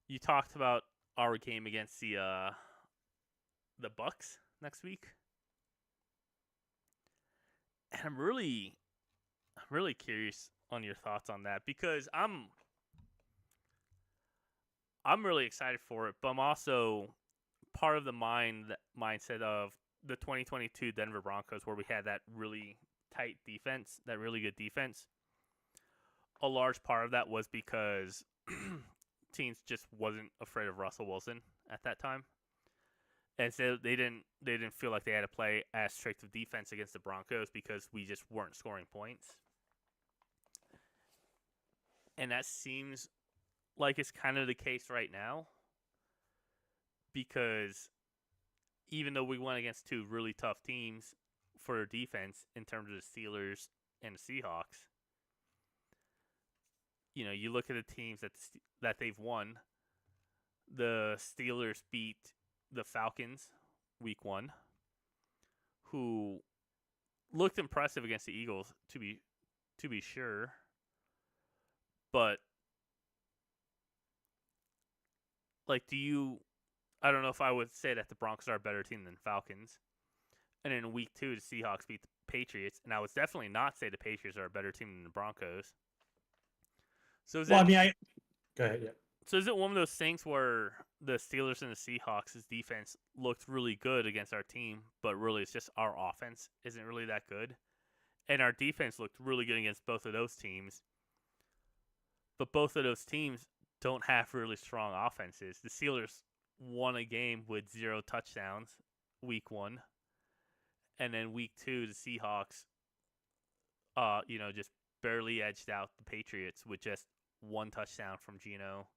[SPEAKER 1] you talked about our game against the Bucks next week, and I'm really curious on your thoughts on that because I'm really excited for it, but I'm also part of the mindset of the 2022 Denver Broncos where we had that really tight defense, that really good defense. A large part of that was because teams just wasn't afraid of Russell Wilson at that time. And so they didn't feel like they had to play as strict of defense against the Broncos because we just weren't scoring points. And that seems like it's kind of the case right now because even though we went against 2 really tough teams for defense in terms of the Steelers and the Seahawks, you know, you look at the teams that they've won. The Steelers beat the Falcons week 1, who looked impressive against the Eagles to be sure, but like, I don't know if I would say that the Broncos are a better team than Falcons. And in week 2, the Seahawks beat the Patriots, and I would definitely not say the Patriots are a better team than the Broncos. So
[SPEAKER 2] go ahead. Yeah.
[SPEAKER 1] So is it one of those things where the Steelers and the Seahawks' defense looked really good against our team, but really it's just our offense isn't really that good? And our defense looked really good against both of those teams, but both of those teams don't have really strong offenses. The Steelers won a game with 0 touchdowns week 1, and then week 2 the Seahawks just barely edged out the Patriots with just 1 touchdown from Geno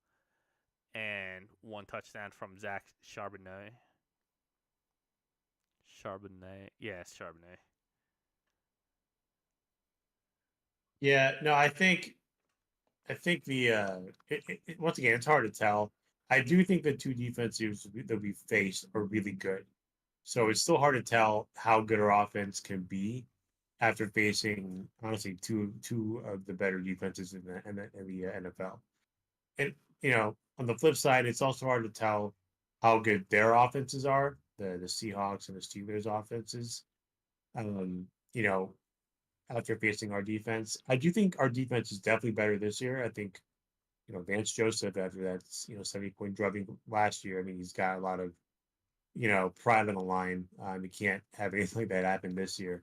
[SPEAKER 1] and 1 touchdown from Zach Charbonnet. Yes, Charbonnet.
[SPEAKER 2] Yeah, no, I think the once again, it's hard to tell. I do think the 2 defenses that we faced are really good. So it's still hard to tell how good our offense can be after facing honestly two of the better defenses in the NFL. And on the flip side, it's also hard to tell how good their offenses are, the Seahawks and the Steelers offenses. You know, after facing our defense. I do think our defense is definitely better this year. I think, Vance Joseph, after that, 70-point drubbing last year, I mean, he's got a lot of, pride on the line. You can't have anything like that happen this year.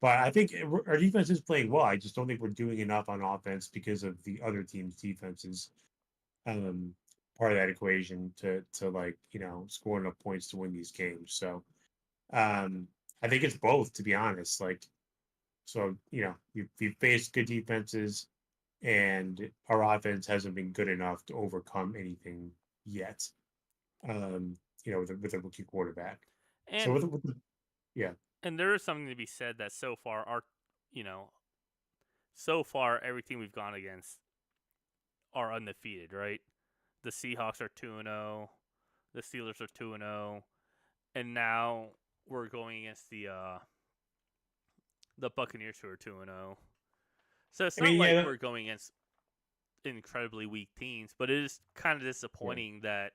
[SPEAKER 2] But I think our defense is playing well. I just don't think we're doing enough on offense because of the other team's defenses. Um, Part of that equation to like, score enough points to win these games. So um, I think it's both, to be honest. Like, so we've faced good defenses, and our offense hasn't been good enough to overcome anything yet. With a rookie quarterback. So
[SPEAKER 1] And
[SPEAKER 2] yeah,
[SPEAKER 1] there is something to be said that so far you know, so far everything we've gone against are undefeated, right? The Seahawks are 2-0, the Steelers are 2-0, and now we're going against the Buccaneers who are 2-0. So it's
[SPEAKER 2] I
[SPEAKER 1] not
[SPEAKER 2] mean,
[SPEAKER 1] like
[SPEAKER 2] yeah,
[SPEAKER 1] we're going against incredibly weak teams, but it is kind of
[SPEAKER 2] yeah.
[SPEAKER 1] disappointing that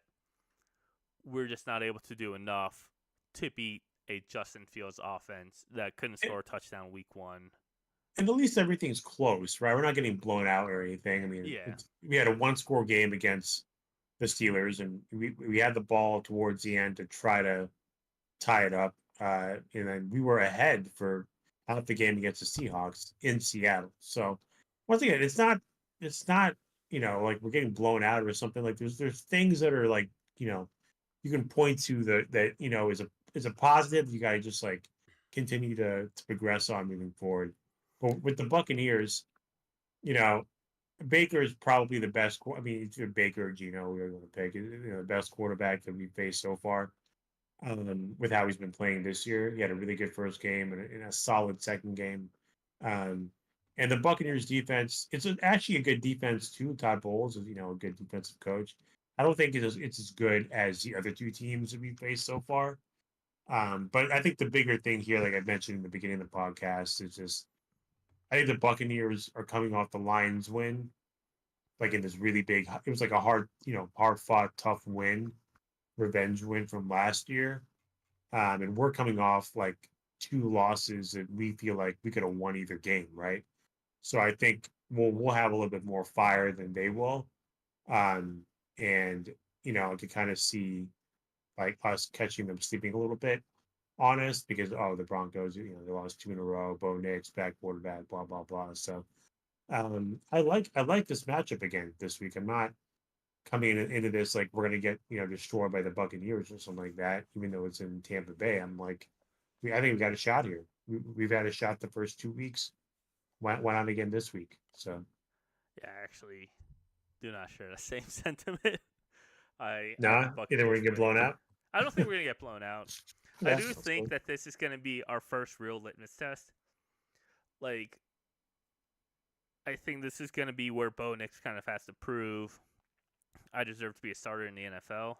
[SPEAKER 1] we're just not able to do enough to beat a Justin Fields offense that couldn't
[SPEAKER 2] And,
[SPEAKER 1] score a touchdown week 1.
[SPEAKER 2] and at least everything's close, right? We're not getting blown out or anything. I mean,
[SPEAKER 1] Yeah.
[SPEAKER 2] we had a one-score game against the Steelers, and we had the ball towards the end to try to tie it up. And then we were ahead for half the game against the Seahawks in Seattle. So once again, it's not like we're getting blown out or something. Like there's things that are like you can point to that is a positive. You got to just like continue to progress on moving forward. But with the Buccaneers, you know, Baker is probably the best. I mean, it's Baker or Gino, we're going to pick. The best quarterback that we've faced so far. With how he's been playing this year, he had a really good first game and a solid second game. Um, and the Buccaneers defense, actually a good defense too. Todd Bowles is a good defensive coach. I don't think it's as good as the other two teams that we faced so far. But I think the bigger thing here, like I mentioned in the beginning of the podcast, is just I think the Buccaneers are coming off the Lions win, like in this really big. It was like a hard fought, tough win, revenge win from last year, and we're coming off like two losses that we feel like we could have won either game, right? So I think we'll have a little bit more fire than they will, um, and to kind of see like us catching them sleeping a little bit honest because the Broncos, they lost two in a row, Bo Nix, back quarterback, blah blah blah. So I like this matchup again this week. I'm not coming into this like we're gonna get destroyed by the Buccaneers or something like that. Even though it's in Tampa Bay, I'm like, I think we got a shot here. We've had a shot the first 2 weeks. Went on again this week. So
[SPEAKER 1] Yeah, I actually do not share the same sentiment. I have the
[SPEAKER 2] nah, either we're
[SPEAKER 1] Buccaneers
[SPEAKER 2] gonna get blown
[SPEAKER 1] winning.
[SPEAKER 2] out.
[SPEAKER 1] I don't think we're going to get blown out. I
[SPEAKER 2] Yeah,
[SPEAKER 1] do
[SPEAKER 2] that's
[SPEAKER 1] think
[SPEAKER 2] cool.
[SPEAKER 1] that this is going to be our first real litmus test. Like, I think this is going to be where Bo Nix kind of has to prove I deserve to be a starter in the NFL.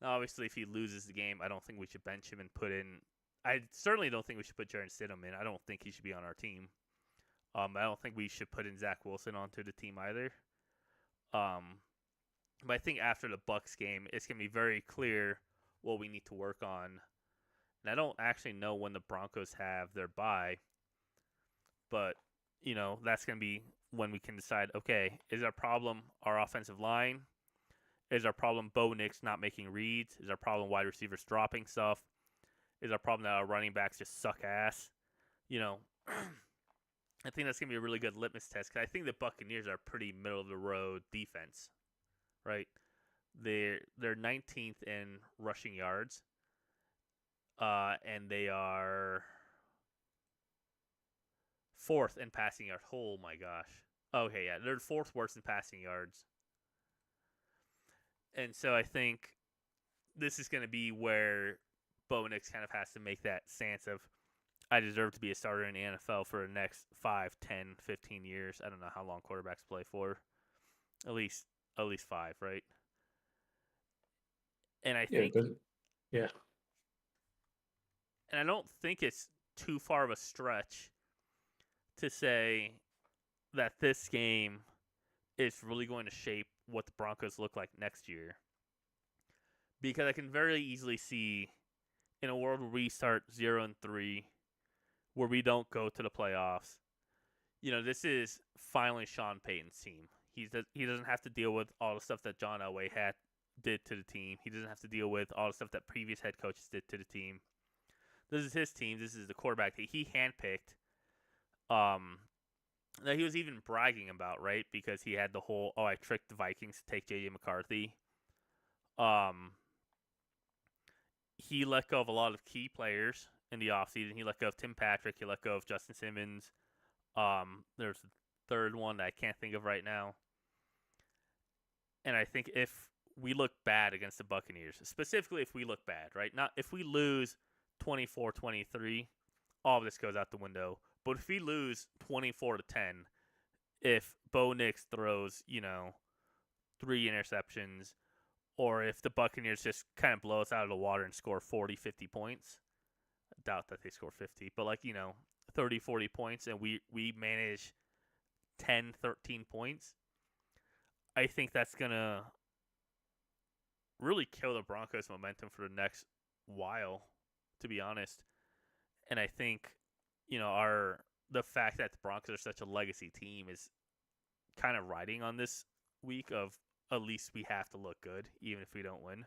[SPEAKER 1] Now, obviously, if he loses the game, I don't think we should bench him and put in. I certainly don't think we should put Jaron Stidham in. I don't think he should be on our team. I don't think we should put in Zach Wilson onto the team either. Um, but I think after the Bucks game, it's gonna be very clear what we need to work on. And I don't actually know when the Broncos have their bye, but that's gonna be when we can decide. Okay, is our problem our offensive line? Is our problem Bo Nix not making reads? Is our problem wide receivers dropping stuff? Is our problem that our running backs just suck ass? You know, I think that's gonna be a really good litmus test because I think the Buccaneers are pretty middle of the road defense, right? They're 19th in rushing yards, and they are fourth in passing yards. Oh my gosh. Okay, yeah, they're fourth worst in passing yards, and so I think this is going to be where Bo Nix kind of has to make that stance of I deserve to be a starter in the NFL for the next 5, 10, 15 years. I don't know how long quarterbacks play for. At least 5, right? And I
[SPEAKER 2] Yeah,
[SPEAKER 1] think
[SPEAKER 2] because yeah,
[SPEAKER 1] and I don't think it's too far of a stretch to say that this game is really going to shape what the Broncos look like next year. Because I can very easily see in a world where we start 0-3, where we don't go to the playoffs, this is finally Sean Payton's team. He doesn't have to deal with all the stuff that John Elway did to the team. He doesn't have to deal with all the stuff that previous head coaches did to the team. This is his team. This is the quarterback that he handpicked. That he was even bragging about, right? Because he had the whole, I tricked the Vikings to take J.J. McCarthy. He let go of a lot of key players in the offseason. He let go of Tim Patrick. He let go of Justin Simmons. There's a third one that I can't think of right now. And I think if we look bad against the Buccaneers, specifically if we look bad, right? Not if we lose 24-23, all of this goes out the window. But if we lose 24-10, if Bo Nix throws, 3 interceptions, or if the Buccaneers just kind of blow us out of the water and score 40, 50 points, I doubt that they score 50, but 30, 40 points, and we manage 10, 13 points, I think that's going to really kill the Broncos' momentum for the next while, to be honest. And I think, the fact that the Broncos are such a legacy team is kind of riding on this week of at least we have to look good, even if we don't win.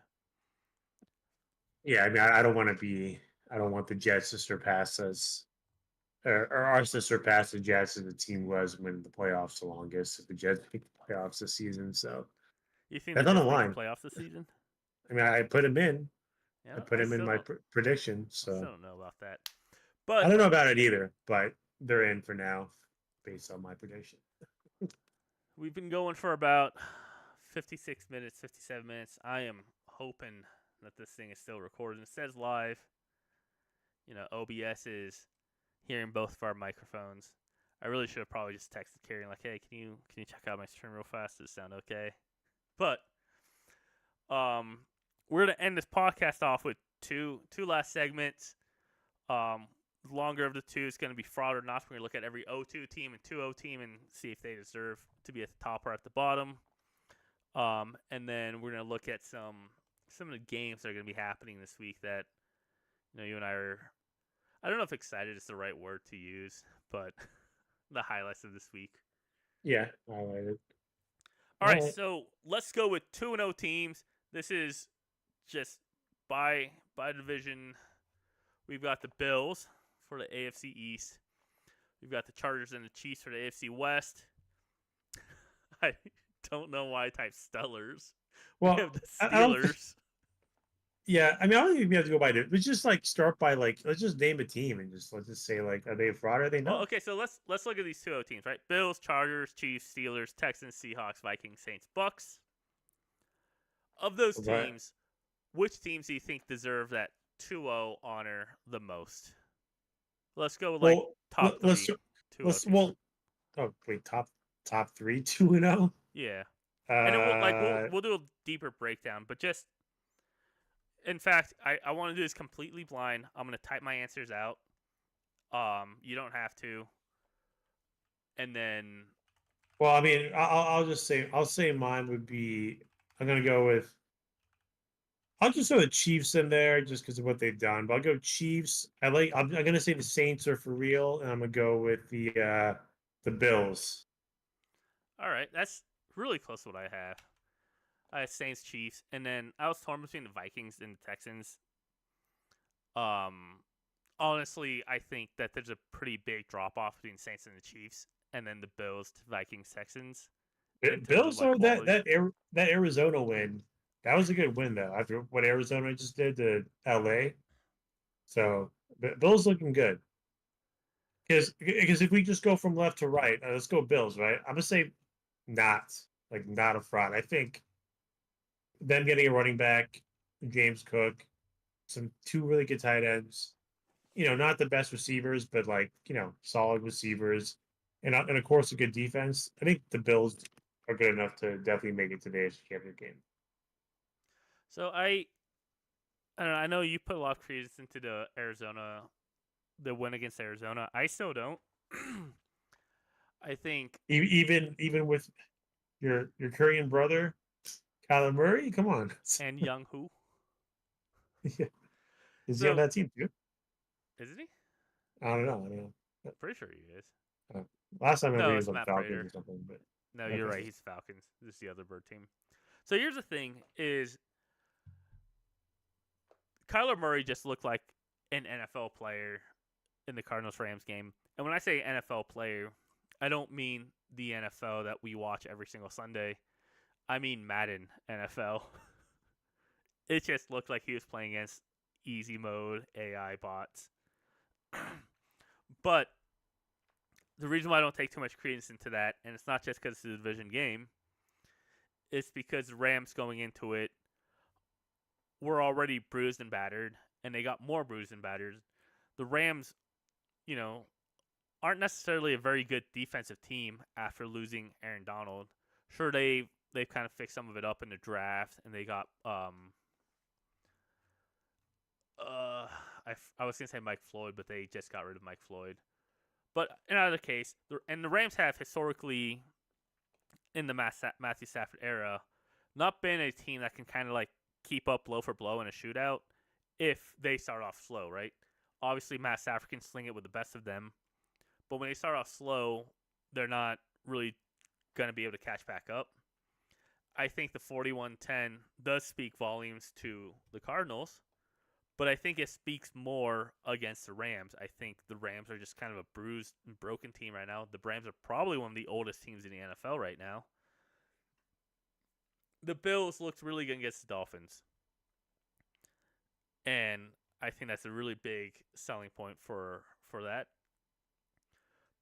[SPEAKER 2] Yeah, I mean, I don't want the Jets to surpass us, or us to surpass the Jets as the team was winning the playoffs the longest. If the Jets make the playoffs this season, so
[SPEAKER 1] You think the
[SPEAKER 2] that's on the
[SPEAKER 1] Jets make the
[SPEAKER 2] line.
[SPEAKER 1] playoffs this season?
[SPEAKER 2] I mean, I put him in.
[SPEAKER 1] Yeah,
[SPEAKER 2] I put him in my prediction.
[SPEAKER 1] I still
[SPEAKER 2] So
[SPEAKER 1] don't know about that.
[SPEAKER 2] I
[SPEAKER 1] But
[SPEAKER 2] don't know about it either, but they're in for now, based on my prediction.
[SPEAKER 1] we've been going for about 56 minutes, 57 minutes. I am hoping that this thing is still recorded. It says live. OBS is hearing both of our microphones. I really should have probably just texted Carrie like, "Hey, can you check out my stream real fast? Does it sound okay?" But we're gonna end this podcast off with two last segments. Longer of the two is going to be fraud or not. We're going to look at every 0-2 team and 2-0 team and see if they deserve to be at the top or at the bottom. And then we're going to look at some of the games that are going to be happening this week that you and I are. I don't know if excited is the right word to use, but the highlights of this week.
[SPEAKER 2] Yeah, I like it.
[SPEAKER 1] All right, so let's go with 2-0 teams. This is just by division. We've got the Bills for the AFC East. We've got the Chargers and the Chiefs for the AFC West. I don't know why I typed Stellars.
[SPEAKER 2] Well,
[SPEAKER 1] we have the Steelers.
[SPEAKER 2] Yeah, I mean, I don't think we have to go by it. Let's just start by let's just name a team and let's just say are they a fraud or are they not?
[SPEAKER 1] Well, okay, so let's look at these 2-0 teams, right? Bills, Chargers, Chiefs, Steelers, Texans, Seahawks, Vikings, Saints, Bucks. Of those teams, which teams do you think deserve that 2-0 honor the most? Let's go with top three.
[SPEAKER 2] Top 3 2-0.
[SPEAKER 1] Yeah, and then we'll do a deeper breakdown, but just. In fact, I want to do this completely blind. I'm going to type my answers out. You don't have to. And then.
[SPEAKER 2] Well, I mean, I'll say mine would be. I'm going to go with. I'll just throw the Chiefs in there just because of what they've done. But I'll go Chiefs. I'm going to say the Saints are for real, and I'm going to go with the Bills.
[SPEAKER 1] All right, that's really close to what I have. I had Saints, Chiefs, and then I was torn between the Vikings and the Texans. Honestly, I think that there's a pretty big drop off between Saints and the Chiefs, and then the Bills, Vikings, Texans.
[SPEAKER 2] Bills are that Arizona win. That was a good win though. After what Arizona just did to LA, so Bills looking good. Because if we just go from left to right, let's go Bills. Right, I'm gonna say not a fraud. I think them getting a running back, James Cook, two really good tight ends. Not the best receivers, but solid receivers, and of course a good defense. I think the Bills are good enough to definitely make it to the AFC Championship game.
[SPEAKER 1] So I don't know. I know you put a lot of credence into the win against Arizona. I still don't. I think
[SPEAKER 2] even with your Korean brother, Kyler Murray, come on,
[SPEAKER 1] and Young Hu.
[SPEAKER 2] Yeah. Is he on that team too?
[SPEAKER 1] Isn't he?
[SPEAKER 2] I don't know.
[SPEAKER 1] Pretty sure he is.
[SPEAKER 2] Uh, Last time I
[SPEAKER 1] No,
[SPEAKER 2] read was
[SPEAKER 1] it's
[SPEAKER 2] on
[SPEAKER 1] Matt
[SPEAKER 2] Falcons or
[SPEAKER 1] Prater.
[SPEAKER 2] something, but
[SPEAKER 1] No, you're right.
[SPEAKER 2] okay.
[SPEAKER 1] He's Falcons. This is the other bird team. So here's the thing: is Kyler Murray just looked like an NFL player in the Cardinals Rams game. And when I say NFL player, I don't mean the NFL that we watch every single Sunday. I mean Madden NFL. It just looked like he was playing against easy mode AI bots. But the reason why I don't take too much credence into that, and it's not just because it's a division game, it's because the Rams going into it were already bruised and battered, and they got more bruised and battered. The Rams, you know, aren't necessarily a very good defensive team after losing Aaron Donald. Sure, they've kind of fixed some of it up in the draft, and they got uh I was gonna say Mike Floyd, but they just got rid of Mike Floyd. But in either case, the Rams have historically in the Matthew Stafford era not been a team that can kind of like keep up blow for blow in a shootout if they start off slow, right? Obviously, Matt Stafford can sling it with the best of them, but when they start off slow, they're not really going to be able to catch back up. I think the 41-10 does speak volumes to the Cardinals, but I think it speaks more against the Rams. I think the Rams are just kind of a bruised and broken team right now. The Rams are probably one of the oldest teams in the NFL right now. The Bills looked really good against the Dolphins. And I think that's a really big selling point for that.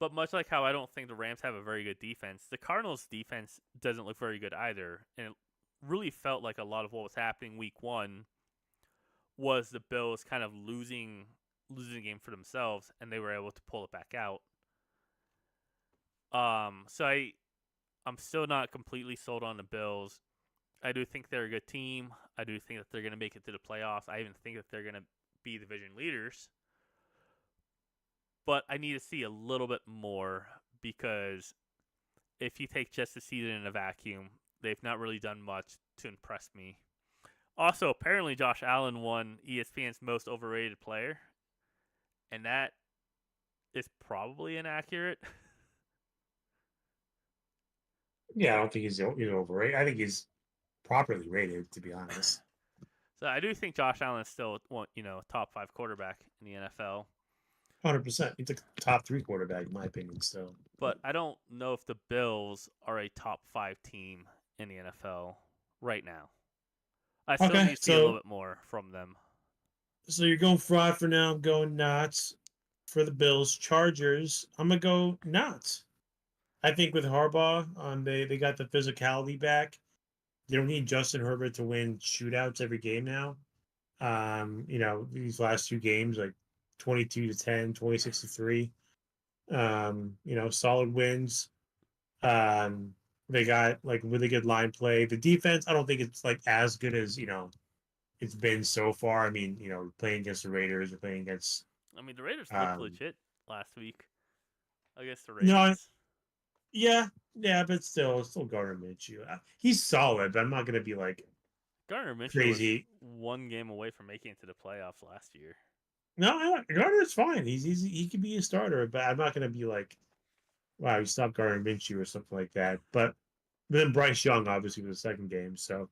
[SPEAKER 1] But much like how I don't think the Rams have a very good defense, the Cardinals' defense doesn't look very good either. And it really felt like a lot of what was happening week one was the Bills kind of losing the game for themselves, and they were able to pull it back out. So I'm still not completely sold on the Bills. I do think they're a good team. I do think that they're going to make it to the playoffs. I even think that they're going to be division leaders. But I need to see a little bit more because if you take just the season in a vacuum, they've not really done much to impress me. Also, apparently Josh Allen won ESPN's most overrated player, and that is probably inaccurate.
[SPEAKER 2] Yeah, I don't think he's overrated. I think he's properly rated, to be honest.
[SPEAKER 1] So I do think Josh Allen is still, top 5 quarterback in the NFL.
[SPEAKER 2] 100%. He's a top 3 quarterback, in my opinion. Still,
[SPEAKER 1] But I don't know if the Bills are a top 5 team in the NFL right now. I still
[SPEAKER 2] okay.
[SPEAKER 1] need to see a little bit more from them.
[SPEAKER 2] So you're going fraud for now. I'm going nuts for the Bills. Chargers. I'm gonna go nuts. I think with Harbaugh, they got the physicality back. They don't need Justin Herbert to win shootouts every game now. These last 2 games, like 22-10, 26-3. Solid wins. They got like really good line play. The defense, I don't think it's like as good as it's been so far. I mean, playing against the Raiders or playing against
[SPEAKER 1] I mean, the Raiders looked legit last week against the
[SPEAKER 2] no,
[SPEAKER 1] Ravens.
[SPEAKER 2] yeah, but still Gardner Minshew. He's solid, but I'm not gonna be like
[SPEAKER 1] Gardner Minshew was
[SPEAKER 2] crazy.
[SPEAKER 1] one game away from making it to the playoffs last year.
[SPEAKER 2] No, Gardner's fine. He could be a starter, but I'm not gonna be like, wow, you stopped Gardner Minshew or something like that. But then Bryce Young obviously was the second game, so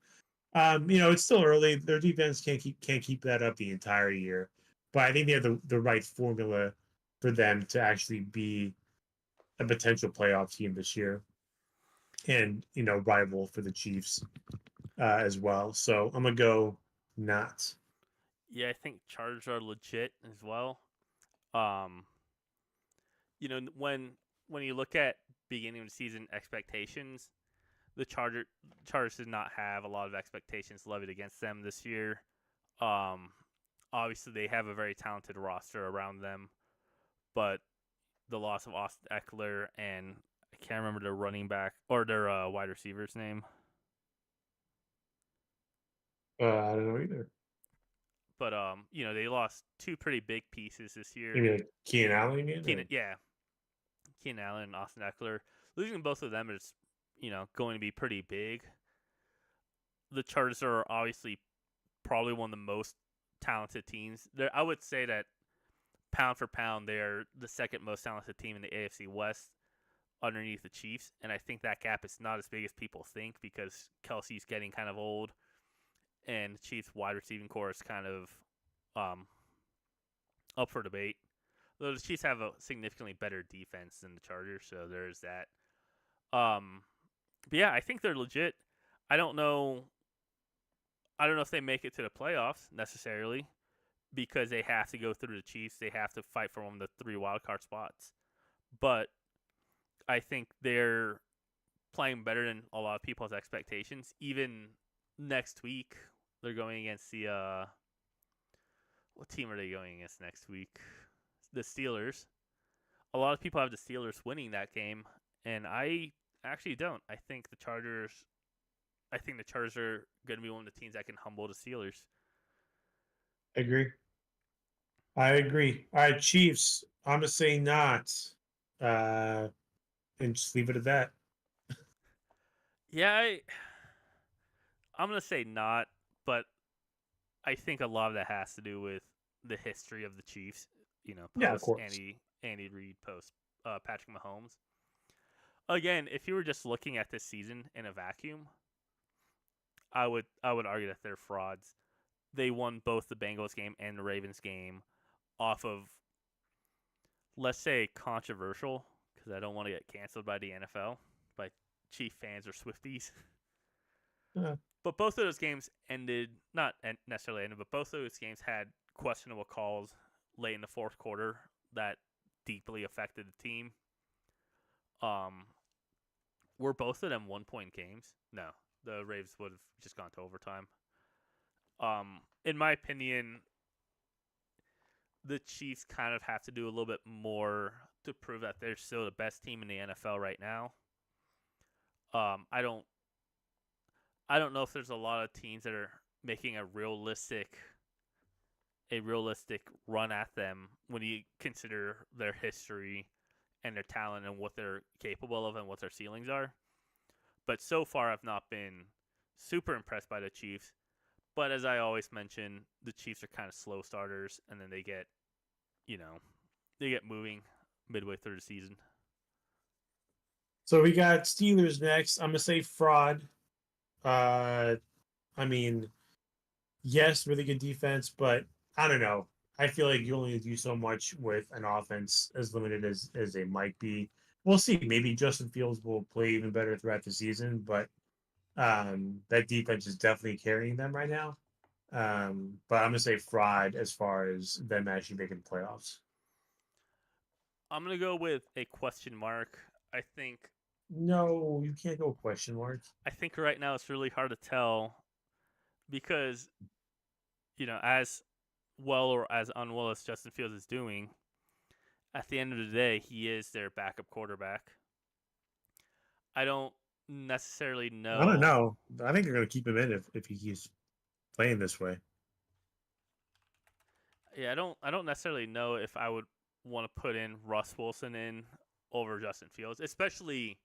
[SPEAKER 2] it's still early. Their defense can't keep that up the entire year, but I think they have the right formula for them to actually be a potential playoff team this year, and rival for the Chiefs as well. So I'm gonna go not.
[SPEAKER 1] Yeah, I think Chargers are legit as well. Um, when you look at beginning of the season expectations, the Chargers did not have a lot of expectations levied against them this year. Um, Obviously they have a very talented roster around them, but the loss of Austin Eckler and I can't remember their running back or their wide receiver's name,
[SPEAKER 2] I don't know either.
[SPEAKER 1] but they lost two pretty big pieces this year.
[SPEAKER 2] Maybe like Keenan Allen again.
[SPEAKER 1] Keenan, yeah, Keenan Allen and Austin Eckler. Losing both of them is, going to be pretty big. The Chargers are obviously probably one of the most talented teams. I would say that pound for pound, they're the second most talented team in the AFC West underneath the Chiefs. And I think that gap is not as big as people think because Kelsey's getting kind of old and the Chiefs' wide receiving core is kind of um, up for debate. Though the Chiefs have a significantly better defense than the Chargers, so there's that. Um, but yeah, I think they're legit. I don't know. I don't know if they make it to the playoffs necessarily because they have to go through the Chiefs. They have to fight for one of the 3 wildcard spots. But I think they're playing better than a lot of people's expectations. Even next week, they're going against the what team are they going against next week? The Steelers. A lot of people have the Steelers winning that game, and I actually don't. I think the Chargers. I think the Chargers are going to be one of the teams that can humble the Steelers.
[SPEAKER 2] I agree. I agree. All right, Chiefs. I'm gonna say not, and just leave it at that.
[SPEAKER 1] Yeah, I'm going to say not, but I think a lot of that has to do with the history of the Chiefs.
[SPEAKER 2] Yeah, of
[SPEAKER 1] Post
[SPEAKER 2] course.
[SPEAKER 1] Andy Reid, post Patrick Mahomes. Again, if you were just looking at this season in a vacuum, I would argue that they're frauds. They won both the Bengals game and the Ravens game off of, let's say, controversial, because I don't want to get canceled by the NFL, by Chief fans or Swifties.
[SPEAKER 2] Uh,
[SPEAKER 1] But both of those games ended, not necessarily ended, but both of those games had questionable calls late in the fourth quarter that deeply affected the team. Um, were both of them 1 point games? No, the Ravens would have just gone to overtime. In my opinion, the Chiefs kind of have to do a little bit more to prove that they're still the best team in the NFL right now. I don't know if there's a lot of teams that are making a realistic run at them when you consider their history and their talent and what they're capable of and what their ceilings are. But so far, I've not been super impressed by the Chiefs. But as I always mention, the Chiefs are kind of slow starters, and then they get moving midway through the season.
[SPEAKER 2] so we got Steelers next. I'm gonna say fraud. Uh, I mean, yes, really good defense, but I don't know. I feel like you only do so much with an offense as limited as they might be. We'll see. Maybe Justin Fields will play even better throughout the season, but that defense is definitely carrying them right now. But I'm gonna say fraud as far as them actually making playoffs.
[SPEAKER 1] I'm gonna go with a question mark. I think
[SPEAKER 2] No, you can't go question mark.
[SPEAKER 1] I think right now it's really hard to tell because as well or as unwell as Justin Fields is doing, at the end of the day, he is their backup quarterback. I don't necessarily
[SPEAKER 2] I don't
[SPEAKER 1] know.
[SPEAKER 2] know. I think they're gonna keep him in if he keeps playing this way.
[SPEAKER 1] Yeah, I don't necessarily know if I would want to put in Russ Wilson in over Justin Fields, especially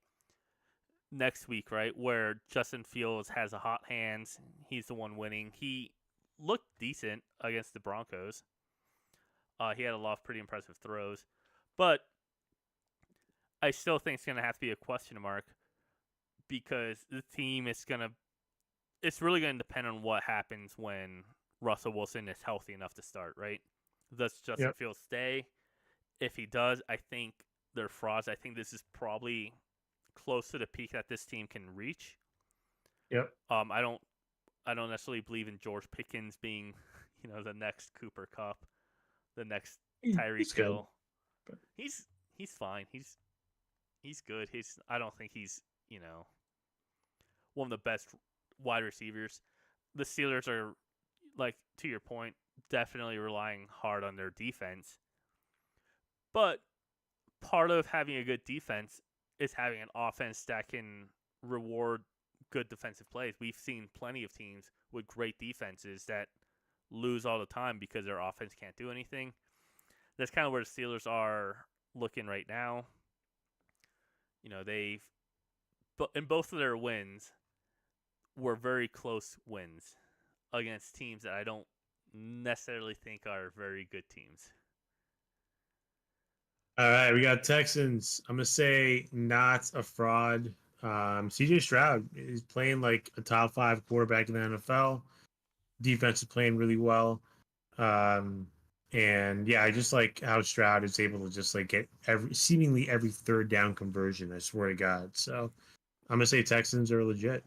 [SPEAKER 1] next week, right? Where Justin Fields has a hot hands. He's the one winning. He looked decent against the Broncos. He had a lot of pretty impressive throws, but I still think it's going to have to be a question mark because the team is going to. It's really going to depend on what happens when Russell Wilson is healthy enough to start, right? Does Justin
[SPEAKER 2] Yep.
[SPEAKER 1] Fields stay? If he does, I think they're frauds. I think this is probably close to the peak that this team can reach.
[SPEAKER 2] Yep.
[SPEAKER 1] I don't necessarily believe in George Pickens being, the next Cooper Cup, the next
[SPEAKER 2] He's
[SPEAKER 1] Tyreek
[SPEAKER 2] good.
[SPEAKER 1] Hill. He's fine. He's good. I don't think he's one of the best wide receivers. The Steelers are, like, to your point, definitely relying hard on their defense. But part of having a good defense is having an offense that can reward good defensive plays. We've seen plenty of teams with great defenses that lose all the time because their offense can't do anything. That's kind of where the Steelers are looking right now. They've, but in both of their wins were very close wins against teams that I don't necessarily think are very good teams.
[SPEAKER 2] All right, we got Texans. I'm gonna say not a fraud. CJ Stroud is playing like a top five quarterback in the NFL. Defense is playing really well. Um, and yeah, I just like how Stroud is able to just like get seemingly every third down conversion. I swear to God. So I'm gonna say Texans are legit.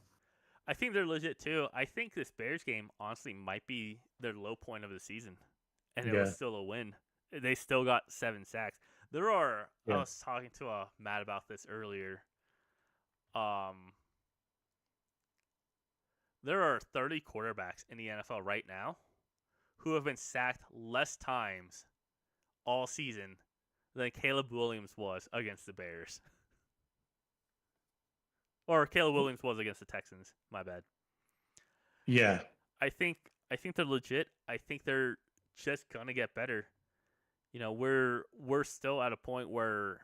[SPEAKER 1] I think they're legit too. I think this Bears game honestly might be their low point of the season, and it was
[SPEAKER 2] Yeah,
[SPEAKER 1] still a win. They still got 7 sacks. There are. I
[SPEAKER 2] yeah,
[SPEAKER 1] was talking to Matt about this earlier. Um, there are 30 quarterbacks in the NFL right now who have been sacked less times all season than Caleb Williams was against the Bears, or Caleb Williams was against the Texans. My bad.
[SPEAKER 2] yeah.
[SPEAKER 1] I think they're legit. I think they're just gonna get better. We're still at a point where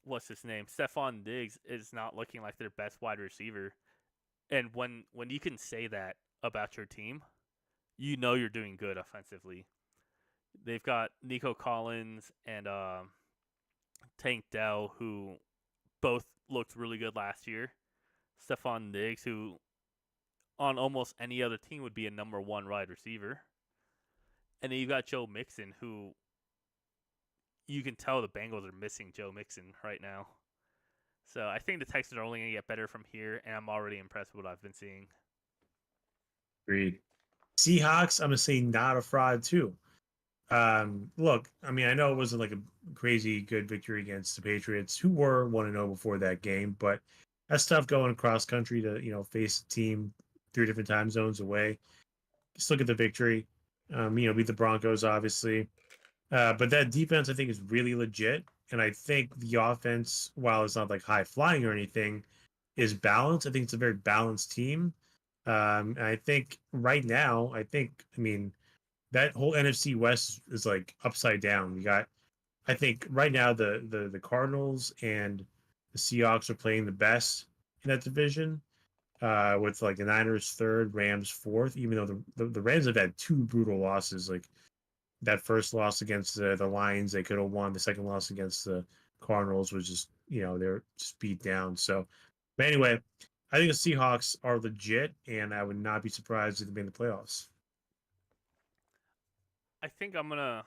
[SPEAKER 1] what's his name? Stephon Diggs is not looking like their best wide receiver. And when you can say that about your team, you know you're doing good offensively. They've got Nico Collins and Tank Dell, who both looked really good last year. Stephon Diggs, who on almost any other team would be a number one wide receiver. And then you got Joe Mixon, who you can tell the Bengals are missing Joe Mixon right now. So I think the Texans are only going to get better from here, and I'm already impressed with what I've been seeing.
[SPEAKER 2] Agreed. Seahawks, I'm gonna say not a fraud too. Look, I mean, I know it wasn't like a crazy good victory against the Patriots, who were 1-0 before that game, but that's tough going across country to, face a team three different time zones away. Just look at the victory. Beat the Broncos, obviously. But that defense, I think, is really legit. And I think the offense, while it's not like high flying or anything, is balanced. I think it's a very balanced team. And I think right now, I mean, that whole NFC West is like upside down. We got, I think right now the Cardinals and the Seahawks are playing the best in that division. With like the Niners third, Rams fourth. Even though the Rams have had two brutal losses, like that first loss against the Lions, they could have won. The second loss against the Cardinals was just they're just beat down. So, but anyway, I think the Seahawks are legit, and I would not be surprised if they made the playoffs.
[SPEAKER 1] I think I want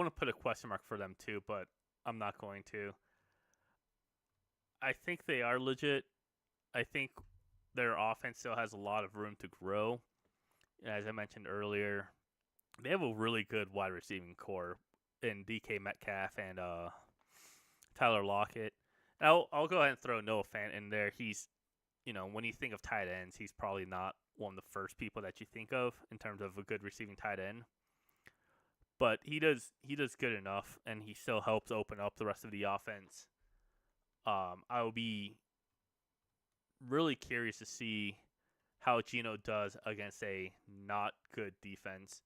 [SPEAKER 1] to put a question mark for them too, but I'm not going to. I think they are legit. I think their offense still has a lot of room to grow. As I mentioned earlier, they have a really good wide receiving core in DK Metcalf and Tyler Lockett. I'll go ahead and throw Noah Fant in there. He's, when you think of tight ends, he's probably not one of the first people that you think of in terms of a good receiving tight end. But he does good enough, and he still helps open up the rest of the offense. I will be really curious to see how Gino does against a not good defense.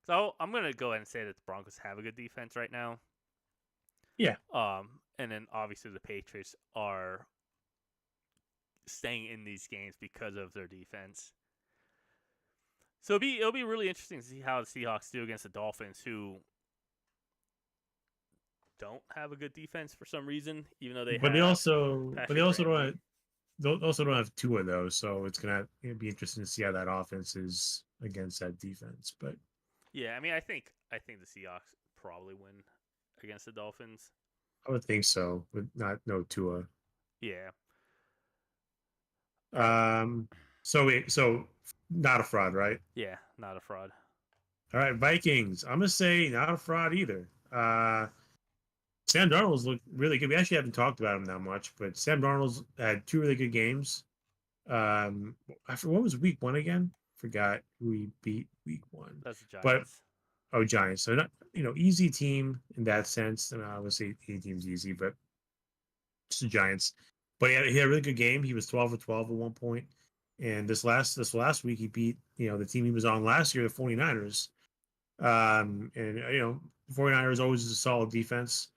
[SPEAKER 1] So I'm gonna go ahead and say that the Broncos have a good defense right now.
[SPEAKER 2] Yeah,
[SPEAKER 1] And then obviously the Patriots are staying in these games because of their defense. So it'll be really interesting to see how the Seahawks do against the Dolphins, who don't have a good defense for some reason, even though they
[SPEAKER 2] but
[SPEAKER 1] have
[SPEAKER 2] they
[SPEAKER 1] Patrick
[SPEAKER 2] also don't
[SPEAKER 1] Ramsey.
[SPEAKER 2] have, they also don't have two of those, so it'll be interesting to see how that offense is against that defense. But
[SPEAKER 1] Yeah, I mean, I think the Seahawks probably win against the Dolphins.
[SPEAKER 2] I would think so, but not no Tua.
[SPEAKER 1] Yeah. All right.
[SPEAKER 2] Um, so not a fraud, right?
[SPEAKER 1] Yeah, not a fraud.
[SPEAKER 2] All right, Vikings. I'm gonna say not a fraud either. Sam Darnold's looked really good. We actually haven't talked about him that much, but Sam Darnold's had two really good games. I forgot what was week one again? Forgot who he beat week one.
[SPEAKER 1] That's the
[SPEAKER 2] But
[SPEAKER 1] Giants.
[SPEAKER 2] oh, Giants. So not easy team in that sense. And obviously any team's easy, but it's the Giants. But he had a really good game. He was 12 for 12 at one point. And this last week he beat the team he was on last year, the 49ers. And 49ers always is a solid defense.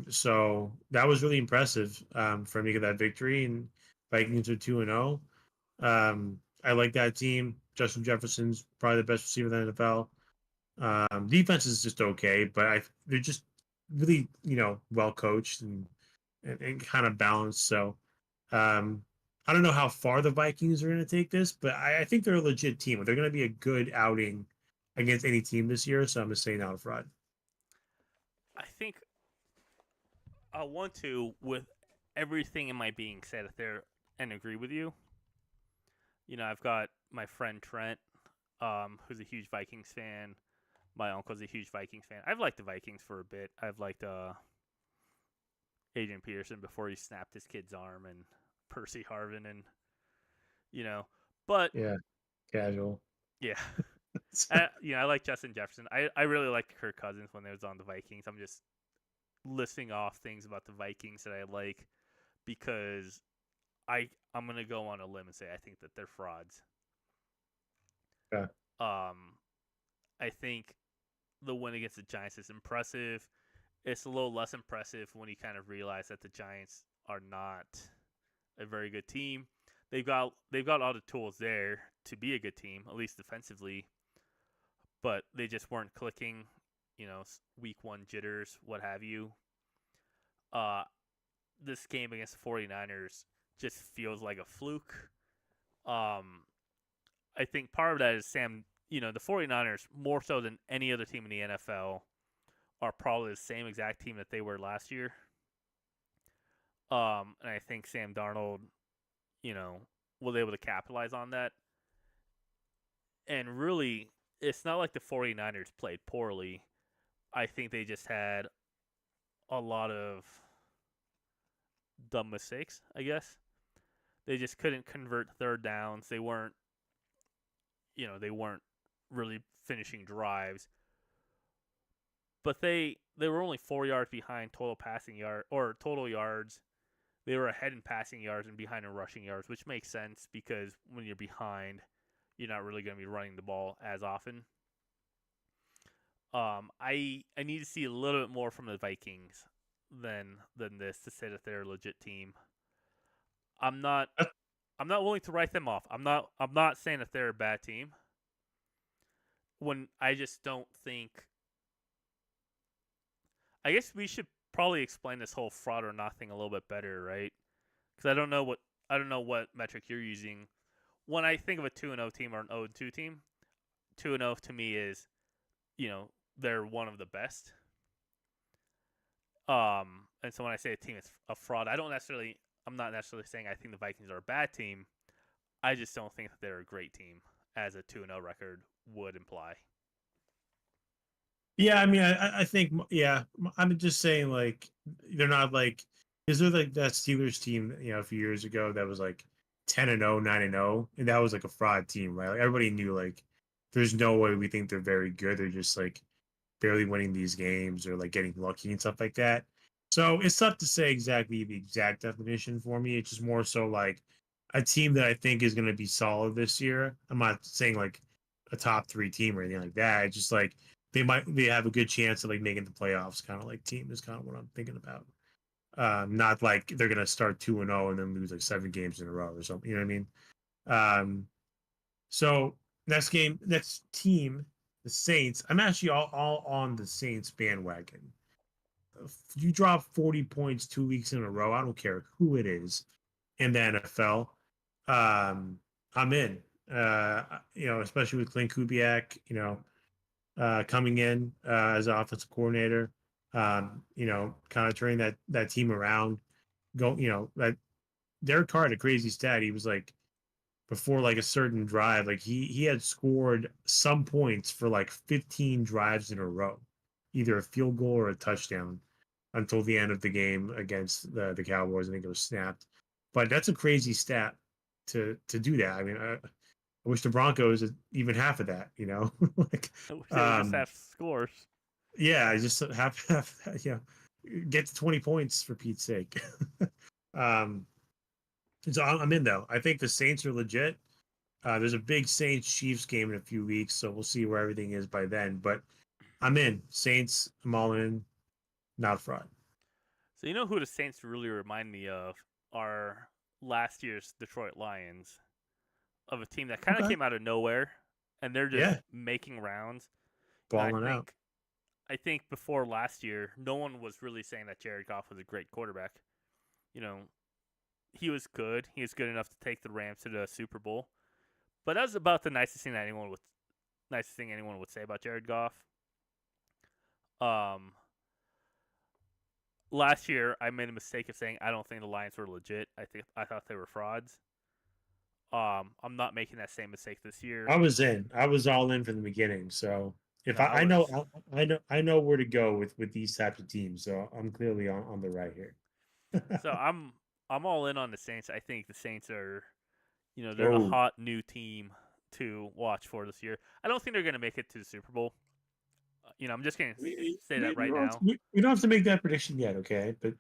[SPEAKER 2] So that was really impressive for him to get that victory. And Vikings are 2-0. I like that team. Justin Jefferson's probably the best receiver in the NFL. Defense is just okay, but they're just really well coached and kind of balanced. So um, I don't know how far the Vikings are going to take this, but I think they're a legit team. They're going to be a good outing against any team this year. So I'm just saying out of fraud.
[SPEAKER 1] I think I want to, with everything in my being said, there and agree with you. I've got my friend Trent, who's a huge Vikings fan. My uncle's a huge Vikings fan. I've liked the Vikings for a bit. I've liked Adrian Peterson before he snapped his kid's arm, and Percy Harvin, and you know, but
[SPEAKER 2] Yeah, casual.
[SPEAKER 1] yeah, I like Justin Jefferson. I really liked Kirk Cousins when they was on the Vikings. I'm just listing off things about the Vikings that I like because I'm gonna go on a limb and say I think that they're frauds.
[SPEAKER 2] Yeah.
[SPEAKER 1] Um, I think the win against the Giants is impressive. It's a little less impressive when you kind of realize that the Giants are not a very good team. They've got all the tools there to be a good team, at least defensively, but they just weren't clicking. Week one jitters, what have you. Uh, this game against the 49ers just feels like a fluke. Um, I think part of that is Sam. The 49ers, more so than any other team in the NFL, are probably the same exact team that they were last year. And I think Sam Darnold, you know, was able to capitalize on that. And really, it's not like the 49ers played poorly. I think they just had a lot of dumb mistakes, I guess. They just couldn't convert third downs. They weren't really finishing drives. But they were only 4 yards behind total passing yard or total yards. They were ahead in passing yards and behind in rushing yards, which makes sense because when you're behind, you're not really going to be running the ball as often. I need to see a little bit more from the Vikings than this to say that they're a legit team. I'm not I'm not willing to write them off. I'm not saying that they're a bad team. When I just don't think. I guess we should probably explain this whole fraud or not thing a little bit better, right? Because I don't know what metric you're using. When I think of a 2-0 team or an 0-2 team, 2-0 to me is, they're one of the best. And so when I say a team is a fraud, I'm not necessarily saying I think the Vikings are a bad team. I just don't think that they're a great team, as a 2-0 record would imply.
[SPEAKER 2] Yeah, I mean, I think, yeah, I'm just saying, like, they're not like, is there like that Steelers team, a few years ago that was like 10-0, 9-0, and that was like a fraud team, right? Like, everybody knew, like, there's no way we think they're very good. They're just like barely winning these games or like getting lucky and stuff like that. So it's tough to say exactly the exact definition for me. It's just more so like a team that I think is going to be solid this year. I'm not saying like a top three team or anything like that. It's just like they have a good chance of like making the playoffs. Kind of like team is kind of what I'm thinking about. Not like they're going to start 2-0 and then lose like 7 games in a row or something. You know what I mean? So next team, the Saints. I'm actually all on the Saints bandwagon. If you drop 40 points 2 weeks in a row, I don't care who it is in the NFL. I'm in. Especially with Clint Kubiak, coming in as offensive coordinator. Kind of turning that team around. That Derek Carr had a crazy stat. He was like before like a certain drive, like he had scored some points for like 15 drives in a row, either a field goal or a touchdown until the end of the game against the Cowboys. I think it was snapped. But that's a crazy stat to do that. I mean, I wish the Broncos had even half of that, like
[SPEAKER 1] They would just have scores.
[SPEAKER 2] yeah, I just have get to 20 points for Pete's sake. um so I'm in though. I think the Saints are legit. There's a big Saints Chiefs game in a few weeks, so we'll see where everything is by then. But I'm in. Saints, I'm all in. Not fraud.
[SPEAKER 1] So who the Saints really remind me of are last year's Detroit Lions, of a team that kind of
[SPEAKER 2] Okay.
[SPEAKER 1] came out of nowhere, and they're just
[SPEAKER 2] Yeah.
[SPEAKER 1] making rounds. And I
[SPEAKER 2] balling out.
[SPEAKER 1] think before last year, no one was really saying that Jared Goff was a great quarterback. You know, he was good. He was good enough to take the Rams to the Super Bowl. But that was about the nicest thing anyone would say about Jared Goff. Um, Last year I made a mistake of saying I don't think the Lions were legit. I thought they were frauds. I'm not making that same mistake this year.
[SPEAKER 2] I was in. I was all in from the beginning. So if
[SPEAKER 1] No, I
[SPEAKER 2] I
[SPEAKER 1] was.
[SPEAKER 2] know, I know where to go with these types of teams. So I'm clearly on the right here.
[SPEAKER 1] So I'm all in on the Saints. I think the Saints are, they're the
[SPEAKER 2] Oh,
[SPEAKER 1] hot new team to watch for this year. I don't think they're going to make it to the Super Bowl. I'm just going to say that right now.
[SPEAKER 2] we don't have to make that prediction yet, okay? But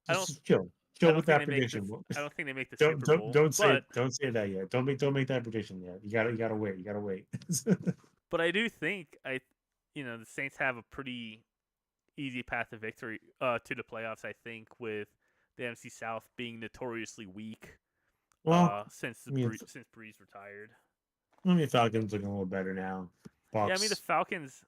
[SPEAKER 1] I don't
[SPEAKER 2] just chill,
[SPEAKER 1] I
[SPEAKER 2] chill
[SPEAKER 1] don't
[SPEAKER 2] with
[SPEAKER 1] think
[SPEAKER 2] that
[SPEAKER 1] they make this.
[SPEAKER 2] prediction.
[SPEAKER 1] I don't think they make the Super Bowl.
[SPEAKER 2] Don't say that yet. Don't make that prediction yet. You gotta wait. You gotta wait.
[SPEAKER 1] But I do think the Saints have a pretty easy path to victory to the playoffs. I think with the NFC South being notoriously weak
[SPEAKER 2] Well,
[SPEAKER 1] since
[SPEAKER 2] I mean,
[SPEAKER 1] since Breeze retired.
[SPEAKER 2] Falcons looking a little better now.
[SPEAKER 1] Yeah, I mean
[SPEAKER 2] Bucks,
[SPEAKER 1] The Falcons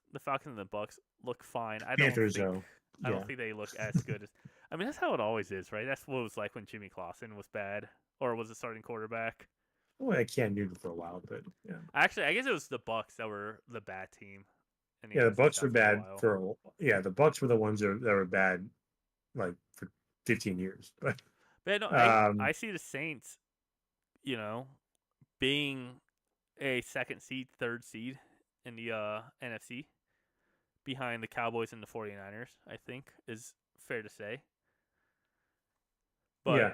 [SPEAKER 1] and the Bucks look fine.
[SPEAKER 2] Panthers, though.
[SPEAKER 1] I don't
[SPEAKER 2] Yeah.
[SPEAKER 1] think they look as good as. I mean, that's how it always is, right? That's what it was like when Jimmy Clausen was bad or was a starting quarterback.
[SPEAKER 2] Well, I can't do it for a while, but yeah.
[SPEAKER 1] Actually, I guess it was the Bucks that were the bad team in the
[SPEAKER 2] Yeah, the
[SPEAKER 1] NFC
[SPEAKER 2] Bucks were
[SPEAKER 1] South for a
[SPEAKER 2] bad
[SPEAKER 1] while.
[SPEAKER 2] the Bucks were the ones that were bad like for 15 years. But
[SPEAKER 1] But no, I
[SPEAKER 2] um
[SPEAKER 1] see the Saints, you know, being a second seed, third seed in the NFC behind the Cowboys and the 49ers, I think is fair to say. But,
[SPEAKER 2] yeah,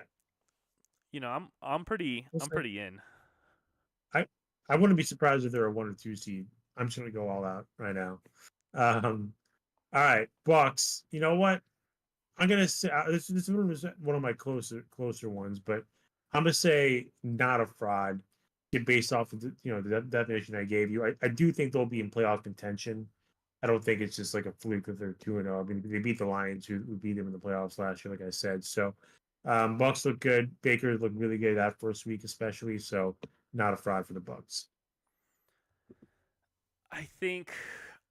[SPEAKER 1] I'm pretty in.
[SPEAKER 2] I I wouldn't be surprised if they're a 1 or 2 seed. I'm just gonna go all out right now. Um, all right, Bucks. You know what? I'm gonna say this was one of my closer ones, but I'm gonna say not a fraud. Get based off of the definition I gave you. I do think they'll be in playoff contention. I don't think it's just like a fluke if they're 2-0. I mean, they beat the Lions, who beat them in the playoffs last year, like I said. So, Bucks look good. Baker looked really good that first week, especially. So, not a fraud for the Bucks.
[SPEAKER 1] I think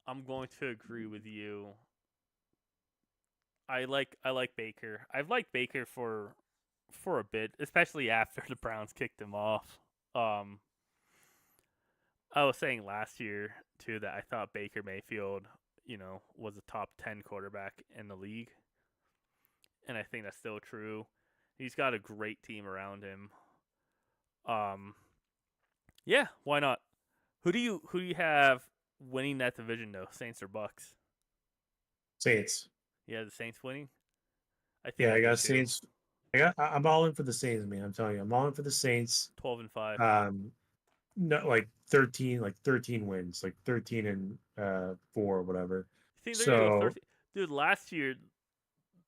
[SPEAKER 1] I'm going to agree with you. I like Baker. I've liked Baker for a bit, especially after the Browns kicked him off. Um, I was saying last year too that I thought Baker Mayfield, was a top 10 quarterback in the league, and I think that's still true. He's got a great team around him. Um, yeah, why not? Who do you have winning that division though? Saints or Bucks?
[SPEAKER 2] Saints.
[SPEAKER 1] Yeah, the Saints winning. I think
[SPEAKER 2] Yeah,
[SPEAKER 1] I
[SPEAKER 2] I
[SPEAKER 1] do
[SPEAKER 2] got
[SPEAKER 1] too.
[SPEAKER 2] Saints. I'm all in for the Saints, man. I'm telling you, I'm all in for the Saints.
[SPEAKER 1] 12-5.
[SPEAKER 2] No, like 13 wins, like 13 and 4 or whatever.
[SPEAKER 1] You think they're gonna go
[SPEAKER 2] So
[SPEAKER 1] 13? Dude, last year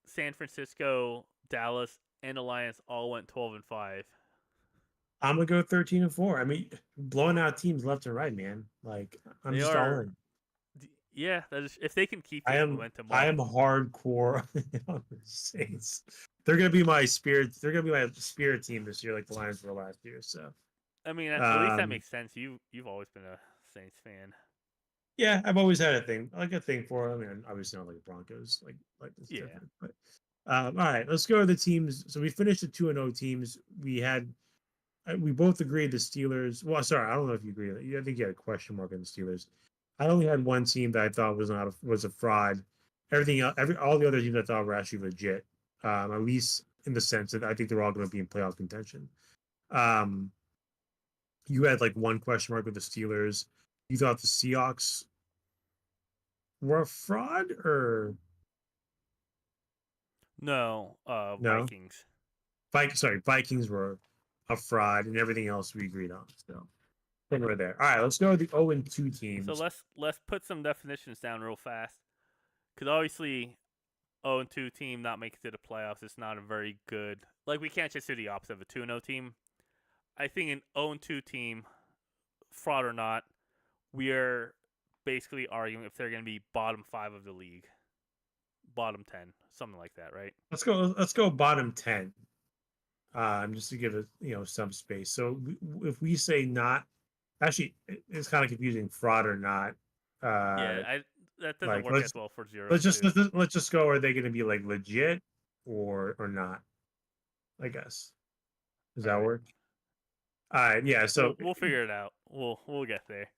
[SPEAKER 1] San Francisco, Dallas, and Alliance all went 12-5.
[SPEAKER 2] I'm gonna go 13 and 4. I mean, blowing out teams left and right, man. Like I'm
[SPEAKER 1] They
[SPEAKER 2] just all
[SPEAKER 1] are,
[SPEAKER 2] in.
[SPEAKER 1] yeah. That is, if they can keep this momentum
[SPEAKER 2] I
[SPEAKER 1] up,
[SPEAKER 2] am hardcore on the Saints. They're gonna be my spirit. They're gonna be my spirit team this year, like the Lions were last year. So
[SPEAKER 1] I mean, at least that
[SPEAKER 2] um,
[SPEAKER 1] makes sense. You've always been a Saints fan.
[SPEAKER 2] yeah, I've always had a thing for them. I mean, obviously not like Broncos, like it's
[SPEAKER 1] Yeah.
[SPEAKER 2] different. But all right, let's go to the teams. So we finished the 2-0 teams. We both agreed the Steelers. Well, sorry, I don't know if you agree. I think you had a question mark on the Steelers. I only had one team that I thought was a fraud. Everything else, all the other teams I thought were actually legit. At least in the sense that I think they're all going to be in playoff contention. Um, you had like one question mark with the Steelers. You thought the Seahawks were a fraud or
[SPEAKER 1] No,
[SPEAKER 2] no?
[SPEAKER 1] Vikings.
[SPEAKER 2] Vikings were a fraud, and everything else we agreed on. So we're there. All right, let's go to the 0-2
[SPEAKER 1] So
[SPEAKER 2] teams.
[SPEAKER 1] let's put some definitions down real fast, because obviously 0-2 team not making it to the playoffs is not a very good. Like, we can't just do the opposite of a 2-0 team. I think an 0-2 team, fraud or not, we are basically arguing if they're going to be bottom 5 of the league, bottom 10, something like that, right?
[SPEAKER 2] Let's go bottom 10. Just to give it some space. So if we say not, actually it's kind of confusing fraud or not.
[SPEAKER 1] Yeah, that doesn't
[SPEAKER 2] Like
[SPEAKER 1] work as well for 0
[SPEAKER 2] let's
[SPEAKER 1] and
[SPEAKER 2] just
[SPEAKER 1] 2.
[SPEAKER 2] let's just go. Are they going to be like legit or not? I guess does
[SPEAKER 1] All
[SPEAKER 2] that
[SPEAKER 1] right.
[SPEAKER 2] work? All right, yeah.
[SPEAKER 1] We'll figure it out. We'll get there.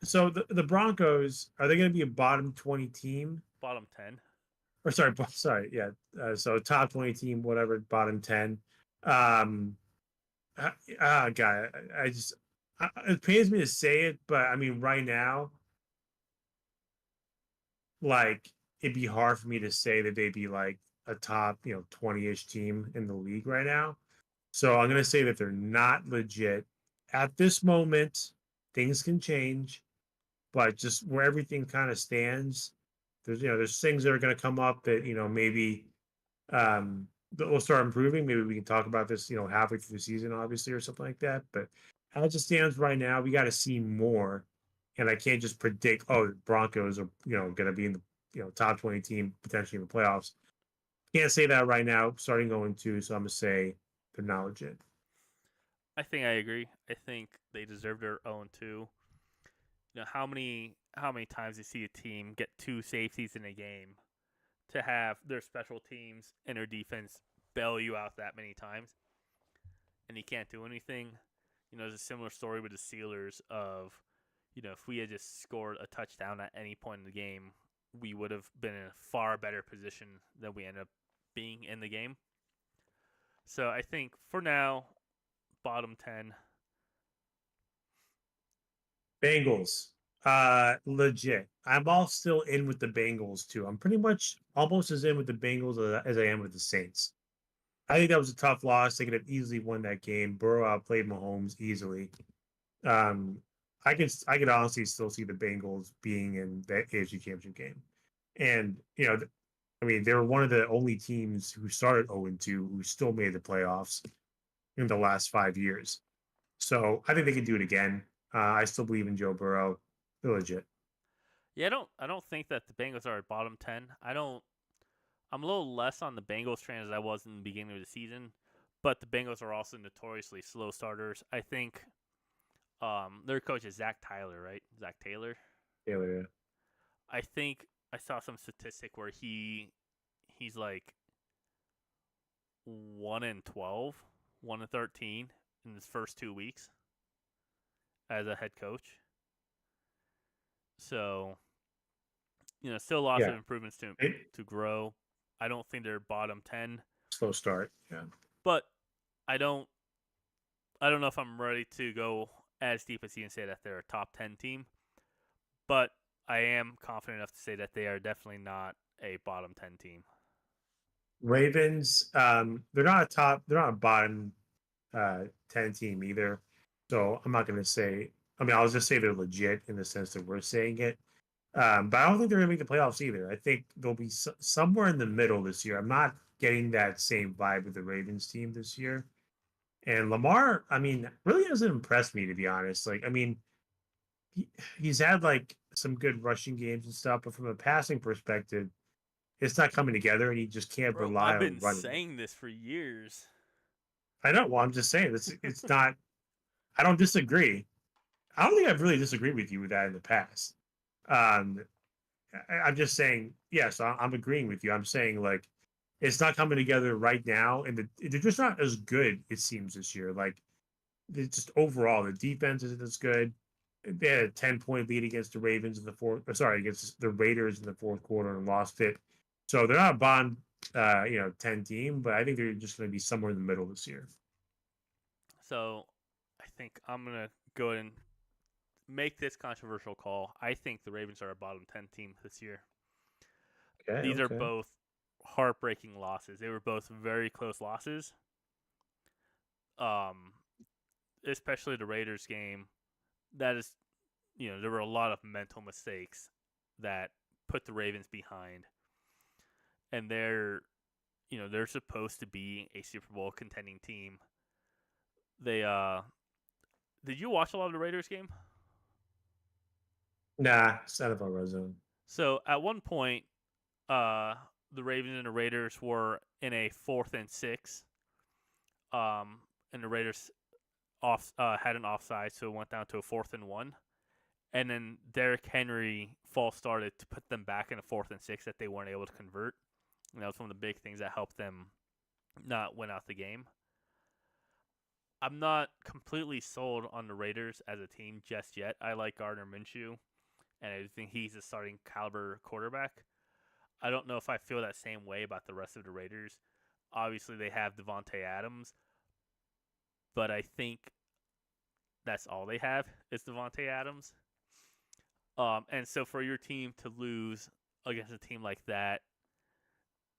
[SPEAKER 2] So the Broncos, are they going to be a bottom 20 team?
[SPEAKER 1] Bottom 10.
[SPEAKER 2] Or sorry, sorry, yeah. So top 20 team, whatever, bottom 10. Um, God, I just it pains me to say it, but I mean, right now, like it'd be hard for me to say that they'd be like a top, 20-ish team in the league right now. So I'm gonna say that they're not legit at this moment. Things can change, but just where everything kind of stands, there's things that are going to come up that maybe that will start improving. Maybe we can talk about this halfway through the season, obviously, or something like that. But as it stands right now, we got to see more, and I can't just predict. Oh, Broncos are going to be in the top 20 team potentially in the playoffs. Can't say that right now. Starting 0-2, so I'm gonna say they're not legit.
[SPEAKER 1] I think I agree. I think they deserve their own 2. How many times you see a team get 2 safeties in a game to have their special teams and their defense bail you out that many times, and you can't do anything. There's a similar story with the Steelers of, if we had just scored a touchdown at any point in the game, we would have been in a far better position than we ended up being in the game. So I think for now, bottom 10.
[SPEAKER 2] Bengals, legit. I'm all still in with the Bengals too. I'm pretty much almost as in with the Bengals as I am with the Saints. I think that was a tough loss. They could have easily won that game. Burrow outplayed Mahomes easily. Um, I could honestly still see the Bengals being in that AFC Championship game, and I mean, they were one of the only teams who started 0-2 who still made the playoffs in the last 5 years. So I think they can do it again. I still believe in Joe Burrow. They're legit.
[SPEAKER 1] Yeah, I don't think that the Bengals are at bottom 10. I don't. I'm a little less on the Bengals train as I was in the beginning of the season, but the Bengals are also notoriously slow starters. I think their coach is Zach Tyler, right? Zach Taylor.
[SPEAKER 2] Yeah.
[SPEAKER 1] I think I saw some statistic where he's like 1-12, 1-13 in his first 2 weeks as a head coach. So still lots of
[SPEAKER 2] Yeah.
[SPEAKER 1] improvements to
[SPEAKER 2] It,
[SPEAKER 1] to grow. I don't think they're bottom 10,
[SPEAKER 2] slow start. Yeah.
[SPEAKER 1] but I don't I don't know if I'm ready to go as deep as you and say that they're a top 10 team, but I am confident enough to say that they are definitely not a bottom 10 team.
[SPEAKER 2] Ravens, they're not a bottom 10 team either. So I'm not going to say, I mean, I'll just say they're legit in the sense that we're saying it. But I don't think they're going to make the playoffs either. I think they'll be somewhere in the middle this year. I'm not getting that same vibe with the Ravens team this year. And Lamar, I mean, really hasn't impressed me, to be honest. Like, I mean, he, he's had like some good rushing games and stuff, but from a passing perspective, it's not coming together, and he just can't
[SPEAKER 1] Bro,
[SPEAKER 2] rely
[SPEAKER 1] I've
[SPEAKER 2] on
[SPEAKER 1] been
[SPEAKER 2] running it.
[SPEAKER 1] saying this for years.
[SPEAKER 2] I know. Well, I'm just saying it's not. I don't disagree. I don't think I've really disagreed with you with that in the past. Um, I'm just saying, yes, I'm agreeing with you. I'm saying like it's not coming together right now, and they're just not as good. It seems this year. Like it's just overall, the defense isn't as good. They had a 10-point lead against the Ravens in the fourth. Sorry, against the Raiders in the fourth quarter and lost it. So they're not a bond, 10 team, but I think they're just going to be somewhere in the middle this year.
[SPEAKER 1] So I think I'm going to go ahead and make this controversial call. I think the Ravens are a bottom 10 team this year.
[SPEAKER 2] Okay.
[SPEAKER 1] These are
[SPEAKER 2] Okay.
[SPEAKER 1] both heartbreaking losses. They were both very close losses. Um, Especially the Raiders game. That is, there were a lot of mental mistakes that put the Ravens behind. And they're supposed to be a Super Bowl contending team. They did you watch a lot of the Raiders game?
[SPEAKER 2] Nah, it's out of our red zone.
[SPEAKER 1] So at one point, uh, the Ravens and the Raiders were in a 4th and 6. And the Raiders had an offside, so it went down to a 4th and 1. and then Derrick Henry false started to put them back in a 4th and 6 that they weren't able to convert. And that was one of the big things that helped them not win out the game. I'm not completely sold on the Raiders as a team just yet. I like Gardner Minshew, and I think he's a starting caliber quarterback. I don't know if I feel that same way about the rest of the Raiders. Obviously, they have Devontae Adams, but I think that's all they have is Devontae Adams. And so for your team to lose against a team like that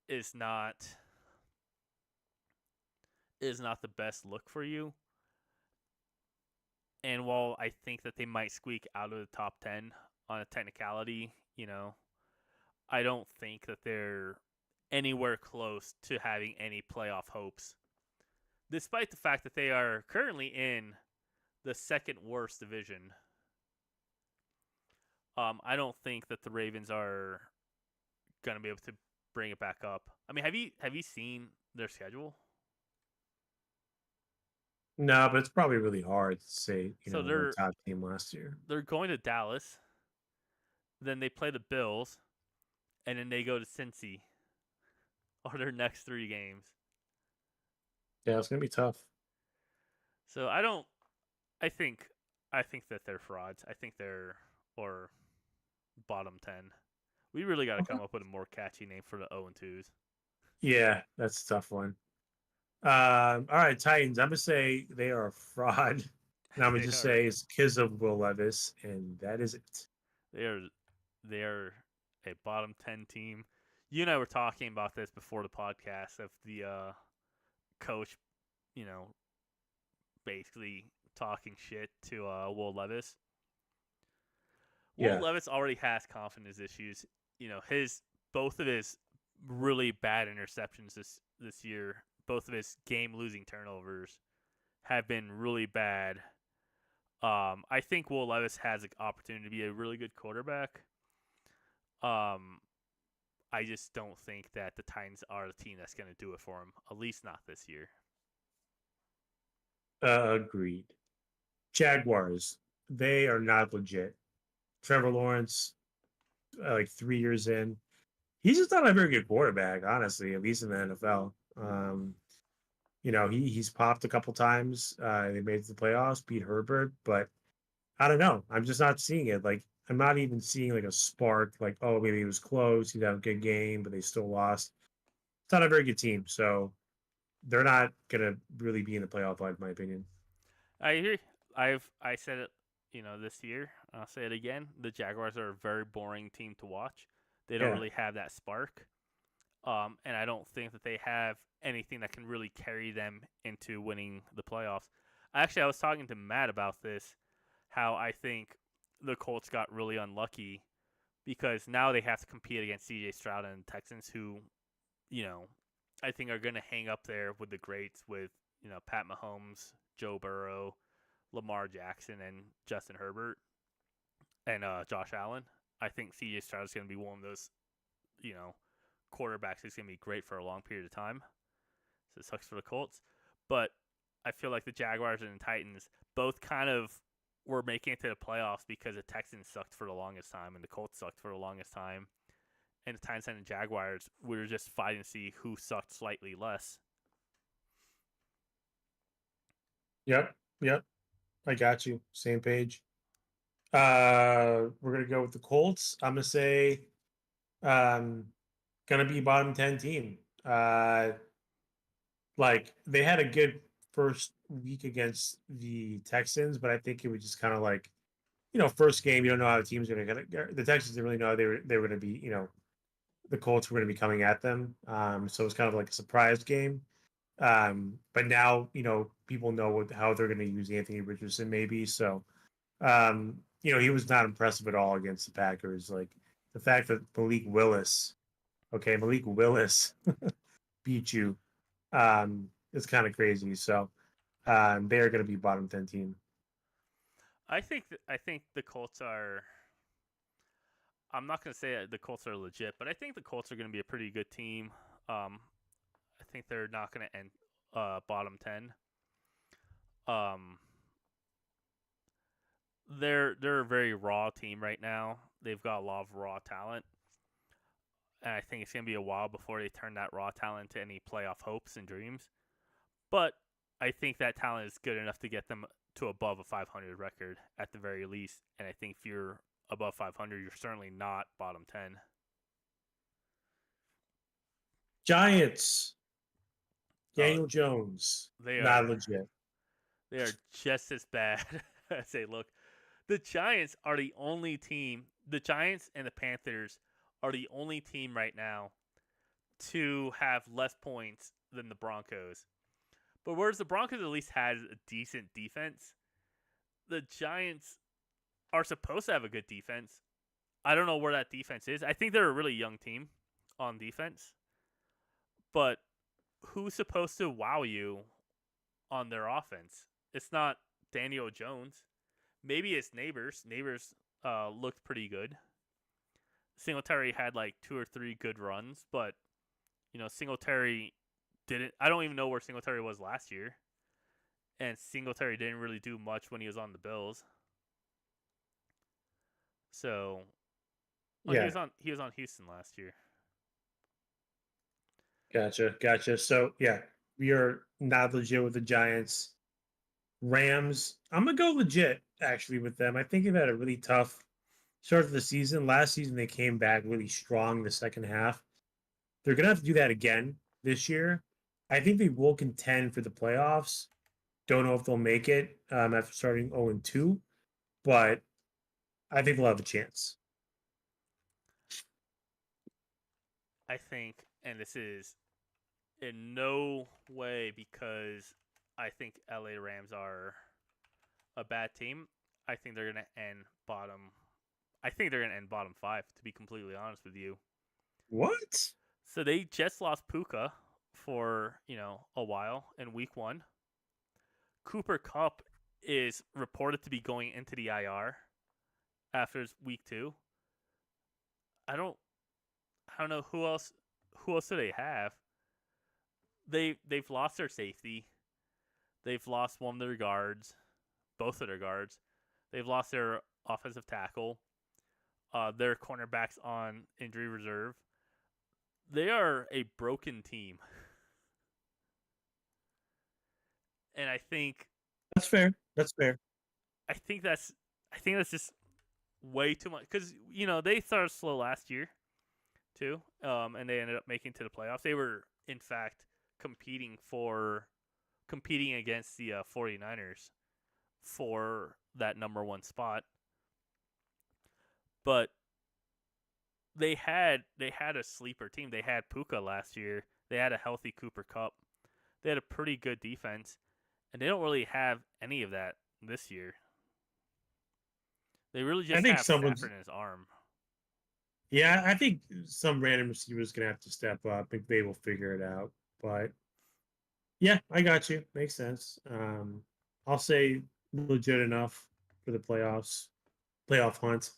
[SPEAKER 1] is not the best look for you. And while I think that they might squeak out of the top 10 on a technicality, I don't think that they're anywhere close to having any playoff hopes, despite the fact that they are currently in the second worst division. I don't think that the Ravens are going to be able to bring it back up. I mean, have you seen their schedule?
[SPEAKER 2] No, but it's probably really hard to say,
[SPEAKER 1] So
[SPEAKER 2] they're a top team last year.
[SPEAKER 1] they're going to Dallas, then they play the Bills, and then they go to Cincy. Are their next 3 games?
[SPEAKER 2] Yeah, it's gonna be tough.
[SPEAKER 1] So I don't. I think that they're frauds. I think they're or bottom 10. We really got to
[SPEAKER 2] Okay.
[SPEAKER 1] come up with a more catchy name for the 0 and 2s.
[SPEAKER 2] Yeah, that's a tough one. All right, Titans. I'm gonna say they are a fraud. And I'm gonna
[SPEAKER 1] they
[SPEAKER 2] just
[SPEAKER 1] are
[SPEAKER 2] say it's because of Will Levis, and that is it.
[SPEAKER 1] they are they are a bottom 10 team. You and I were talking about this before the podcast of the coach, you know, basically talking shit to Will Levis. Will
[SPEAKER 2] Yeah.
[SPEAKER 1] Levis already has confidence issues. His both of his really bad interceptions this year, both of his game losing turnovers have been really bad. I think Will Levis has an opportunity to be a really good quarterback. Um, I just don't think that the Titans are the team that's going to do it for him. At least not this year.
[SPEAKER 2] Agreed. Jaguars. They are not legit. Trevor Lawrence, like 3 years in, he's just not a very good quarterback, honestly, at least in the NFL. He's popped a couple times. They made it to the playoffs, beat Herbert, but I don't know. I'm just not seeing it. Like, I'm not even seeing like a spark, like, oh, maybe it was close, he'd have a good game, but they still lost. It's not a very good team. So they're not gonna really be in the playoff line, in my opinion.
[SPEAKER 1] I hear. I said it, this year. I'll say it again. The Jaguars are a very boring team to watch. They don't
[SPEAKER 2] Yeah.
[SPEAKER 1] really have that spark. And I don't think that they have anything that can really carry them into winning the playoffs. I was talking to Matt about this, how I think the Colts got really unlucky because now they have to compete against CJ Stroud and the Texans, who, you know, I think are going to hang up there with the greats with, Pat Mahomes, Joe Burrow, Lamar Jackson, and Justin Herbert, and Josh Allen. I think CJ Stroud is going to be one of those, you know, quarterbacks who's going to be great for a long period of time. So it sucks for the Colts. But I feel like the Jaguars and the Titans both kind of were making it to the playoffs because the Texans sucked for the longest time and the Colts sucked for the longest time. And the Titans and the Jaguars, we were just fighting to see who sucked slightly less.
[SPEAKER 2] Yep. Yep. I got you. Same page. We're gonna go with the Colts. I'm gonna say um gonna be bottom 10 team. Like they had a good first week against the Texans, but I think it was just kind of like, first game, you don't know how the team's gonna get. The Texans didn't really know they were gonna be, the Colts were gonna be coming at them. So it's kind of like a surprise game. But now, people know how they're gonna use Anthony Richardson maybe. So he was not impressive at all against the Packers. Like the fact that Malik Willis beat you, is kind of crazy. So they are going to be bottom 10 team.
[SPEAKER 1] I think the Colts are. I'm not going to say the Colts are legit, but I think the Colts are going to be a pretty good team. I think they're not going to end bottom 10. Um, they're a very raw team right now. They've got a lot of raw talent, and I think it's gonna be a while before they turn that raw talent into any playoff hopes and dreams. But I think that talent is good enough to get them to above a 500 record at the very least. And I think if you're above 500, you're certainly not bottom 10.
[SPEAKER 2] Giants,
[SPEAKER 1] Uh,
[SPEAKER 2] Daniel Jones,
[SPEAKER 1] they
[SPEAKER 2] not
[SPEAKER 1] are
[SPEAKER 2] legit.
[SPEAKER 1] they are just as bad as they look. The Giants are the only team. The Giants and the Panthers are the only team right now to have less points than the Broncos. But whereas the Broncos at least has a decent defense, the Giants are supposed to have a good defense. I don't know where that defense is. I think they're a really young team on defense. But who's supposed to wow you on their offense? It's not Daniel Jones. Maybe it's Neighbors. Neighbors looked pretty good. Singletary had like 2 or 3 good runs, but Singletary didn't. I don't even know where Singletary was last year, and Singletary didn't really do much when he was on the Bills. So, well,
[SPEAKER 2] Yeah,
[SPEAKER 1] he was on Houston last year.
[SPEAKER 2] gotcha. So yeah, we are not legit with the Giants. Rams, I'm gonna go legit actually with them. I think they've had a really tough start to the season. Last season they came back really strong in the second half. They're gonna have to do that again this year. I think they will contend for the playoffs. Don't know if they'll make it after starting 0-2, but I think they'll have a chance.
[SPEAKER 1] I think, and this is in no way because I think LA Rams are a bad team. I think they're gonna end bottom. I think they're gonna end bottom 5. To be completely honest with you,
[SPEAKER 2] What?
[SPEAKER 1] so they just lost Puka for a while in week 1. Cooper Cup is reported to be going into the IR after week 2. I don't I don't know who else do they have. They've lost their safety. They've lost one of their guards, both of their guards. They've lost their offensive tackle. Their cornerbacks on injury reserve. They are a broken team, and
[SPEAKER 2] That's fair. That's fair.
[SPEAKER 1] I think that's just way too much because they started slow last year too, and they ended up making to the playoffs. They were in fact competing against the 49ers for that number 1 spot, but they had a sleeper team. They had Puka last year. They had a healthy Cooper Cup. They had a pretty good defense, and they don't really have any of that this year. They really
[SPEAKER 2] I
[SPEAKER 1] just
[SPEAKER 2] think
[SPEAKER 1] have
[SPEAKER 2] someone's.
[SPEAKER 1] Stafford in his arm.
[SPEAKER 2] Yeah, I think some random receiver's gonna have to step up. I think they will figure it out. But yeah, I got you. Makes sense. I'll say legit enough for the playoff hunt,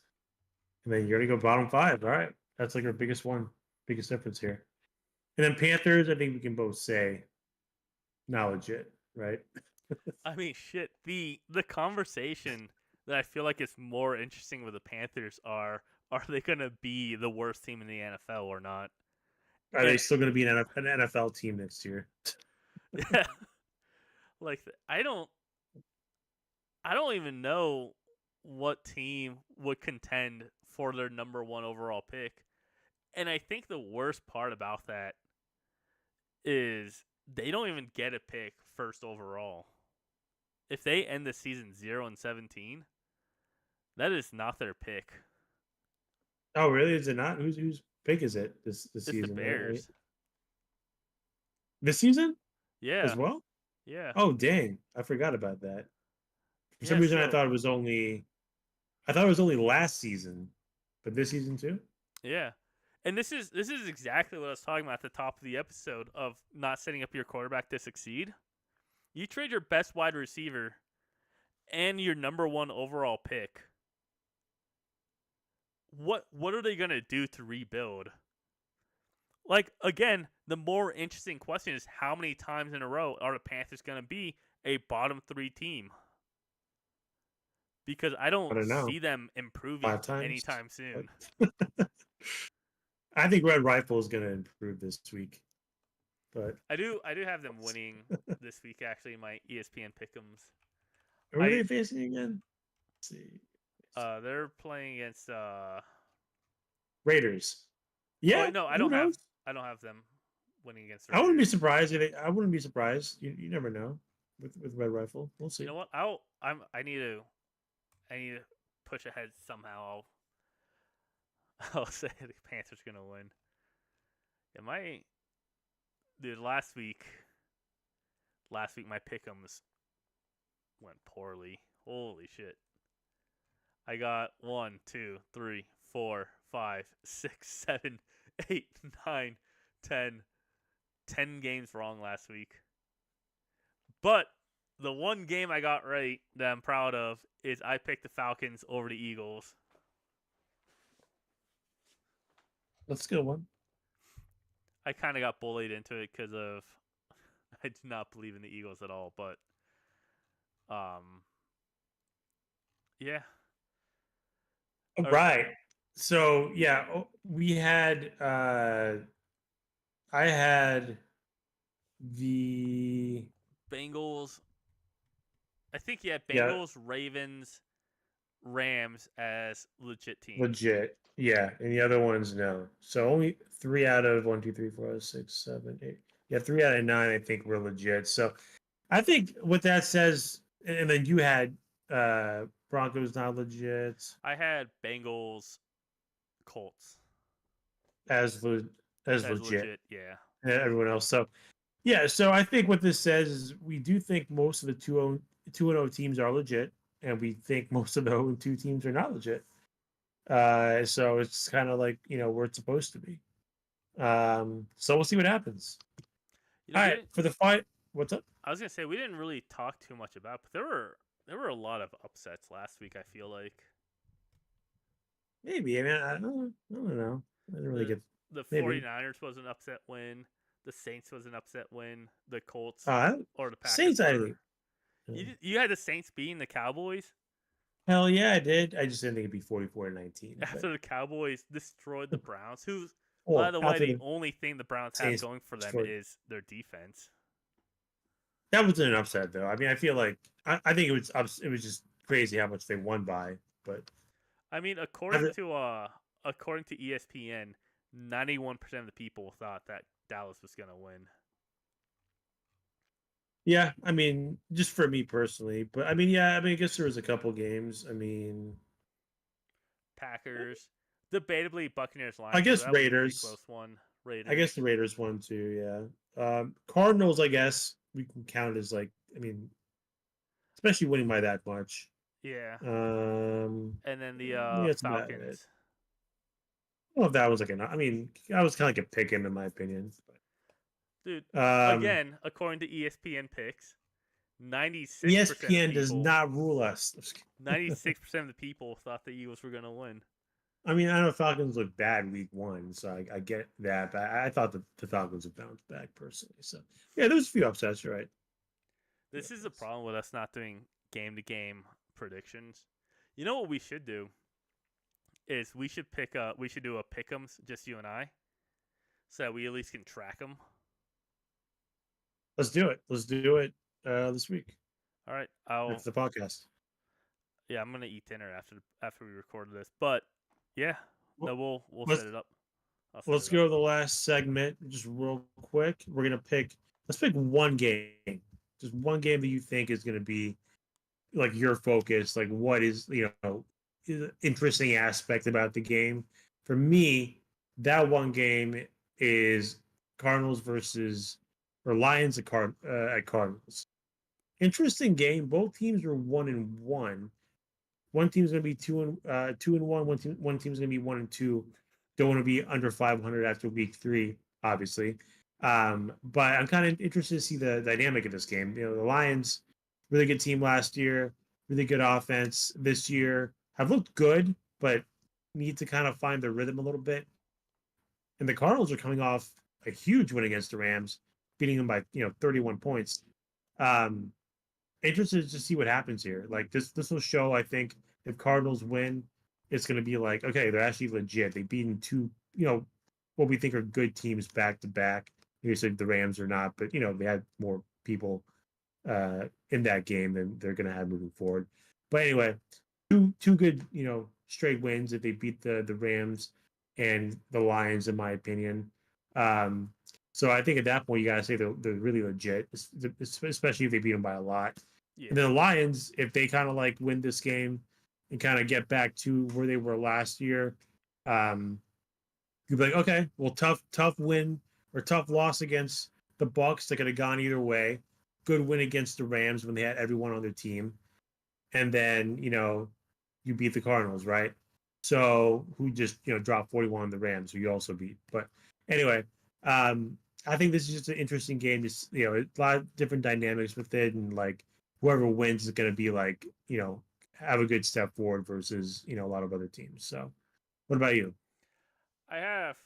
[SPEAKER 2] and then you're gonna go bottom 5. All right, that's like our biggest difference here. And then Panthers, I think we can both say not legit, right?
[SPEAKER 1] I mean, shit. The conversation that I feel like is more interesting with the Panthers are they gonna be the worst team in the NFL or not?
[SPEAKER 2] Are they
[SPEAKER 1] And
[SPEAKER 2] still going to be an NFL team next year?
[SPEAKER 1] yeah, like I don't even know what team would contend for their number 1 overall pick. And I think the worst part about that is they don't even get a pick first overall. If they end the season 0-17, that is not their pick.
[SPEAKER 2] Oh, really? Is it not? Whose pick is it this
[SPEAKER 1] It's the
[SPEAKER 2] season?
[SPEAKER 1] Bears.
[SPEAKER 2] This season as
[SPEAKER 1] Yeah,
[SPEAKER 2] well?
[SPEAKER 1] yeah,
[SPEAKER 2] Oh, dang! I forgot about that. For some
[SPEAKER 1] yeah.
[SPEAKER 2] reason,
[SPEAKER 1] So
[SPEAKER 2] I thought it was only last season, but this season too.
[SPEAKER 1] yeah, and this is exactly what I was talking about at the top of the episode of not setting up your quarterback to succeed. You trade your best wide receiver and your number 1 overall pick. What are they gonna do to rebuild? Like again, the more interesting question is how many times in a row are the Panthers gonna be a bottom 3 team? because I
[SPEAKER 2] I
[SPEAKER 1] don't
[SPEAKER 2] don't know.
[SPEAKER 1] see them
[SPEAKER 2] 5
[SPEAKER 1] improving
[SPEAKER 2] times.
[SPEAKER 1] anytime soon.
[SPEAKER 2] I think Red Rifle is going to improve this week, but
[SPEAKER 1] I do have them winning this week actually in my ESPN pick'ems.
[SPEAKER 2] who are they facing again? Let's see.
[SPEAKER 1] They're playing against
[SPEAKER 2] Raiders.
[SPEAKER 1] Oh
[SPEAKER 2] Yeah,
[SPEAKER 1] wait, no,
[SPEAKER 2] who knows?
[SPEAKER 1] I don't have them winning against the
[SPEAKER 2] I wouldn't be
[SPEAKER 1] Raiders.
[SPEAKER 2] surprised if I wouldn't be surprised. You never know with Red Rifle. We'll
[SPEAKER 1] You
[SPEAKER 2] see.
[SPEAKER 1] know what? I need to push ahead somehow. I'll say the Panthers gonna win. It might. Dude, last week my pick'ems went poorly. Holy shit! I got 1, 2, 3, 4, 5, 6, 7, 8, 9, 10, 10 games wrong last week. But the one game I got right that I'm proud of is I picked the Falcons over the Eagles.
[SPEAKER 2] That's a good one.
[SPEAKER 1] I kind of got bullied into it because of I do not believe in the Eagles at all. But yeah.
[SPEAKER 2] All right. So yeah, we had I had the
[SPEAKER 1] Bengals. I think
[SPEAKER 2] yeah,
[SPEAKER 1] Bengals, Ravens, Rams as legit teams.
[SPEAKER 2] legit. Yeah, and the other ones no. So only 3 out of 1, 2, 3, 4, 6, 7, 8. Yeah, 3 out of 9 I think were legit. So I think what that says, and then you had Broncos not legit
[SPEAKER 1] I had Bengals, Colts
[SPEAKER 2] as as
[SPEAKER 1] as
[SPEAKER 2] legit.
[SPEAKER 1] legit. Yeah.
[SPEAKER 2] Everyone else. So yeah, so I think what this says is we do think most of the 2-0 teams are legit, and we think most of the 0-2 teams are not legit. So it's kind of like where it's supposed to be. So we'll see what happens.
[SPEAKER 1] You know,
[SPEAKER 2] All
[SPEAKER 1] we
[SPEAKER 2] right,
[SPEAKER 1] didn't.
[SPEAKER 2] for the fight, what's up?
[SPEAKER 1] I was gonna say we didn't really talk too much about, but there were a lot of upsets last week. I feel like
[SPEAKER 2] Maybe I don't know. I didn't really
[SPEAKER 1] the
[SPEAKER 2] get
[SPEAKER 1] the
[SPEAKER 2] maybe.
[SPEAKER 1] 49ers was an upset win. The Saints was an upset win. The Colts
[SPEAKER 2] Uh,
[SPEAKER 1] or the Packers
[SPEAKER 2] Saints, I
[SPEAKER 1] were.
[SPEAKER 2] think.
[SPEAKER 1] You had the Saints beating the Cowboys
[SPEAKER 2] Hell yeah, I did. I just didn't think it'd be 44-19. But
[SPEAKER 1] after the Cowboys destroyed the Browns. Who, by
[SPEAKER 2] well,
[SPEAKER 1] the way,
[SPEAKER 2] after
[SPEAKER 1] the
[SPEAKER 2] the
[SPEAKER 1] only thing the Browns have
[SPEAKER 2] Saints
[SPEAKER 1] going for them
[SPEAKER 2] destroyed.
[SPEAKER 1] is their defense.
[SPEAKER 2] That wasn't an upset though. I mean, I feel like I think it was just crazy how much they won by. But
[SPEAKER 1] I mean,
[SPEAKER 2] after,
[SPEAKER 1] according to ESPN, 91% of the people thought that Dallas was gonna win.
[SPEAKER 2] yeah, I mean, just for me personally, but I mean, yeah, I mean, I guess there was a couple games. I mean,
[SPEAKER 1] Packers, debatably Buccaneers
[SPEAKER 2] I
[SPEAKER 1] Lions.
[SPEAKER 2] guess
[SPEAKER 1] That was a pretty
[SPEAKER 2] Raiders.
[SPEAKER 1] close one.
[SPEAKER 2] I guess
[SPEAKER 1] Raiders.
[SPEAKER 2] the Raiders won too. Yeah, Cardinals. I guess we can count as like, I mean, especially winning by that much.
[SPEAKER 1] Yeah. And then the
[SPEAKER 2] Yeah, that's about it.
[SPEAKER 1] Falcons.
[SPEAKER 2] I don't know if that was like I mean, I was kind of like a pick 'em in my opinion.
[SPEAKER 1] Dude,
[SPEAKER 2] But,
[SPEAKER 1] again, according to ESPN picks, 96% of
[SPEAKER 2] ESPN does
[SPEAKER 1] people
[SPEAKER 2] not rule us.
[SPEAKER 1] 96% of the people thought the Eagles were going to win.
[SPEAKER 2] I mean, I know Falcons look bad week 1, so I get that. But I thought the Falcons would bounce back personally. So yeah, there was a few upsets, right?
[SPEAKER 1] This is the problem with us not doing game to game predictions. You know what we should do is we should do a pick'ems, just you and I, so that we at least can track them.
[SPEAKER 2] Let's do it. Let's do it this week
[SPEAKER 1] All right,
[SPEAKER 2] after the podcast.
[SPEAKER 1] yeah, I'm gonna eat dinner after we record this, but yeah, no, we'll
[SPEAKER 2] Let's
[SPEAKER 1] set it up.
[SPEAKER 2] let's go to the last segment just real quick. Let's pick one game, just one game that you think is going to be like your focus. Like what is interesting aspect about the game? For me, that one game is Cardinals versus or Lions at Cardinals. Interesting game. Both teams are 1-1. One team's going to be 2-1. One team's going to be 1-2. Don't want to be under 500 after week 3, obviously. But I'm kind of interested to see the dynamic of this game. The Lions, really good team last year, really good offense this year, have looked good, but need to kind of find their rhythm a little bit. And the Cardinals are coming off a huge win against the Rams, beating them by 31 points. And interested to see what happens here. Like this will show. I think if Cardinals win, it's going to be like, okay, they're actually legit. They beaten two, what we think are good teams back to back. Obviously, the Rams are not, but they had more people in that game than they're going to have moving forward. But anyway, two good, straight wins if they beat the Rams and the Lions, in my opinion. So I think at that point you got to say they're really legit, especially if they beat them by a lot.
[SPEAKER 1] Yeah.
[SPEAKER 2] And then the Lions, if they kind of like win this game and kind of get back to where they were last year, you'd be like, okay, well, tough win or tough loss against the Bucks that could have gone either way. Good win against the Rams when they had everyone on their team, and then you beat the Cardinals, right? So who just dropped 41 on the Rams, who you also beat. But anyway, I think this is just an interesting game. Just a lot of different dynamics with it, and like whoever wins is going to be like have a good step forward versus a lot of other teams. So, what about you?
[SPEAKER 1] I have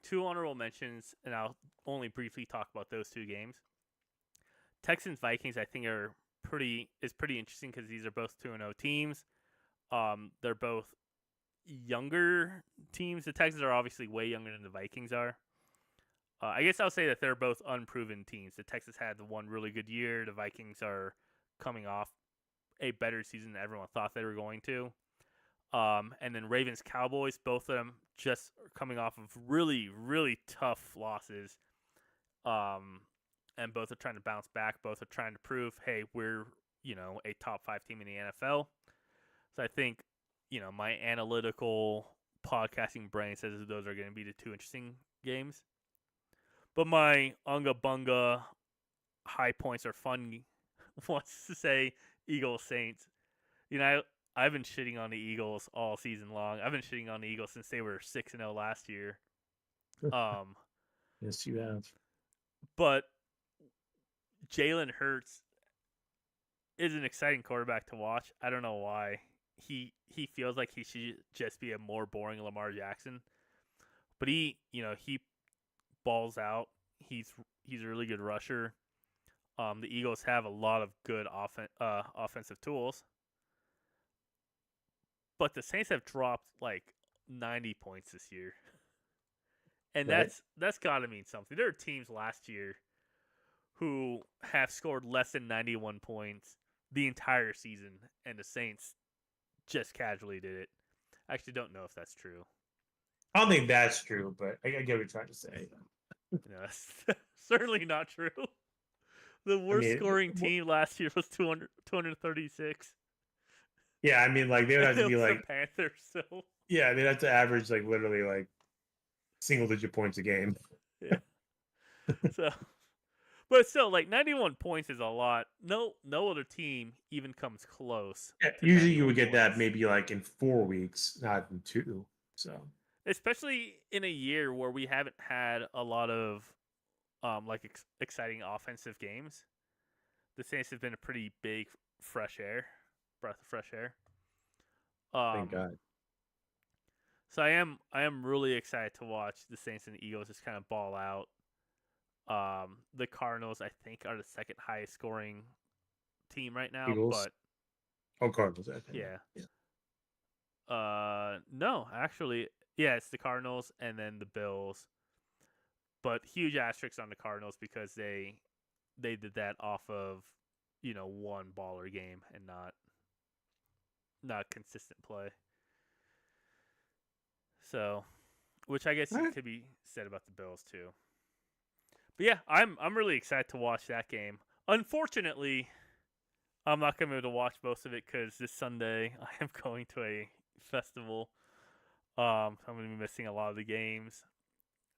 [SPEAKER 1] two honorable mentions, and I'll only briefly talk about those two games. Texans Vikings, I think pretty interesting because these are both 2-0 teams. They're both younger teams. The Texans are obviously way younger than the Vikings are. I guess I'll say that they're both unproven teams. The Texans had the one really good year. The Vikings are coming off a better season than everyone thought they were going to. And then Ravens Cowboys, both of them just coming off of really, really tough losses. And both are trying to bounce back. Both are trying to prove, hey, we're, a top 5 team in the NFL. So I think, my analytical podcasting brain says those are going to be the two interesting games. But my Unga Bunga high points are fun wants to say Eagles Saints. I've been shitting on the Eagles all season long. I've been shitting on the Eagles since they were 6-0 last year.
[SPEAKER 2] Yes, you have.
[SPEAKER 1] But Jalen Hurts is an exciting quarterback to watch. I don't know why. He feels like he should just be a more boring Lamar Jackson. But he balls out. He's a really good rusher. The Eagles have a lot of good offensive tools. But the Saints have dropped like 90 points this year. And
[SPEAKER 2] Right.
[SPEAKER 1] that's got to mean something. There are teams last year who have scored less than 91 points the entire season, and the Saints just casually did it. I actually don't know if that's true.
[SPEAKER 2] I don't think that's true, but I get what you're trying to say.
[SPEAKER 1] That's certainly not true. The worst scoring team last year was 236.
[SPEAKER 2] Yeah, I mean, like they would have to be like
[SPEAKER 1] the Panthers. So
[SPEAKER 2] yeah, they'd have to average like literally like single-digit points a game.
[SPEAKER 1] yeah. So, but still, like 91 points is a lot. No other team even comes close.
[SPEAKER 2] Yeah,
[SPEAKER 1] to
[SPEAKER 2] usually you
[SPEAKER 1] 91
[SPEAKER 2] would get that
[SPEAKER 1] points.
[SPEAKER 2] maybe like in 4 weeks, not in 2. So
[SPEAKER 1] Especially in a year where we haven't had a lot of exciting offensive games. The Saints have been a pretty big breath of fresh air.
[SPEAKER 2] thank God.
[SPEAKER 1] So I am really excited to watch the Saints and the Eagles just kind of ball out. The Cardinals, I think, are the second highest scoring team right now.
[SPEAKER 2] Eagles.
[SPEAKER 1] But
[SPEAKER 2] Cardinals, I think.
[SPEAKER 1] Yeah. No, actually, yeah, it's the Cardinals and then the Bills. But huge asterisks on the Cardinals because they did that off of one baller game and not consistent play. So, which I guess could be said about the Bills too. But yeah, I'm really excited to watch that game. Unfortunately, I'm not going to be able to watch most of it because this Sunday I am going to a festival. I'm going to be missing a lot of the games.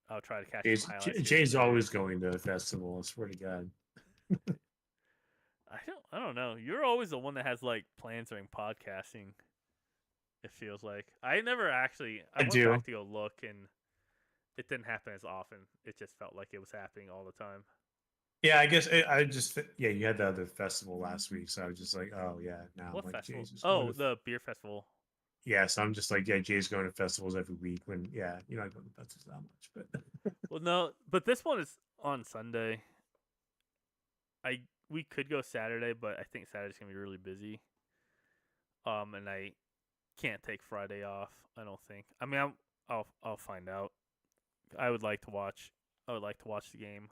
[SPEAKER 1] I'll try to catch some highlights.
[SPEAKER 2] Jay's always going to a festival. I swear to God.
[SPEAKER 1] I don't know. You're always the one that has like plans during podcasting. It feels like I never actually. I went back to go look, and it didn't happen as often. It just felt like it was happening all the time.
[SPEAKER 2] Yeah, I guess I just you had the other festival last week, so I was just like, oh yeah, now
[SPEAKER 1] What
[SPEAKER 2] like
[SPEAKER 1] festival?
[SPEAKER 2] Jay's
[SPEAKER 1] The beer festival.
[SPEAKER 2] Yeah, so I'm just like, yeah, Jay's going to festivals every week when you're not going to festivals that much, but
[SPEAKER 1] Well, no, but this one is on Sunday. we could go Saturday, but I think Saturday's gonna be really busy. And I can't take Friday off. I don't think. I mean, I'll find out. I would like to watch. I would like to watch the game,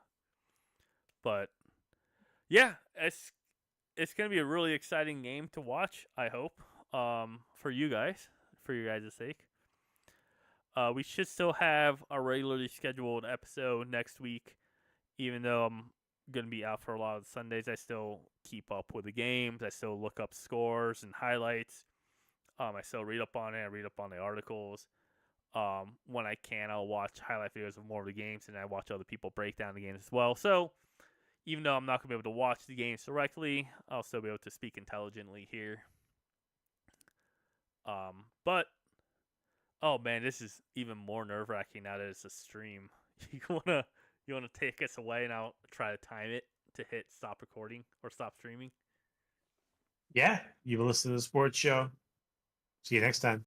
[SPEAKER 1] but yeah, it's gonna be a really exciting game to watch. I hope. For you guys, for your guys' sake. We should still have a regularly scheduled episode next week, even though I'm gonna be out for a lot of Sundays. I still keep up with the games. I still look up scores and highlights. I still read up on it. I read up on the articles. When I can, I'll watch highlight videos of more of the games, and I watch other people break down the games as well. So even though I'm not gonna be able to watch the games directly, I'll still be able to speak intelligently here. But oh man, this is even more nerve wracking now that it's a stream. You wanna take us away, and I'll try to time it to hit stop recording or stop streaming.
[SPEAKER 2] Yeah, you've listened to the sports show. See you next time.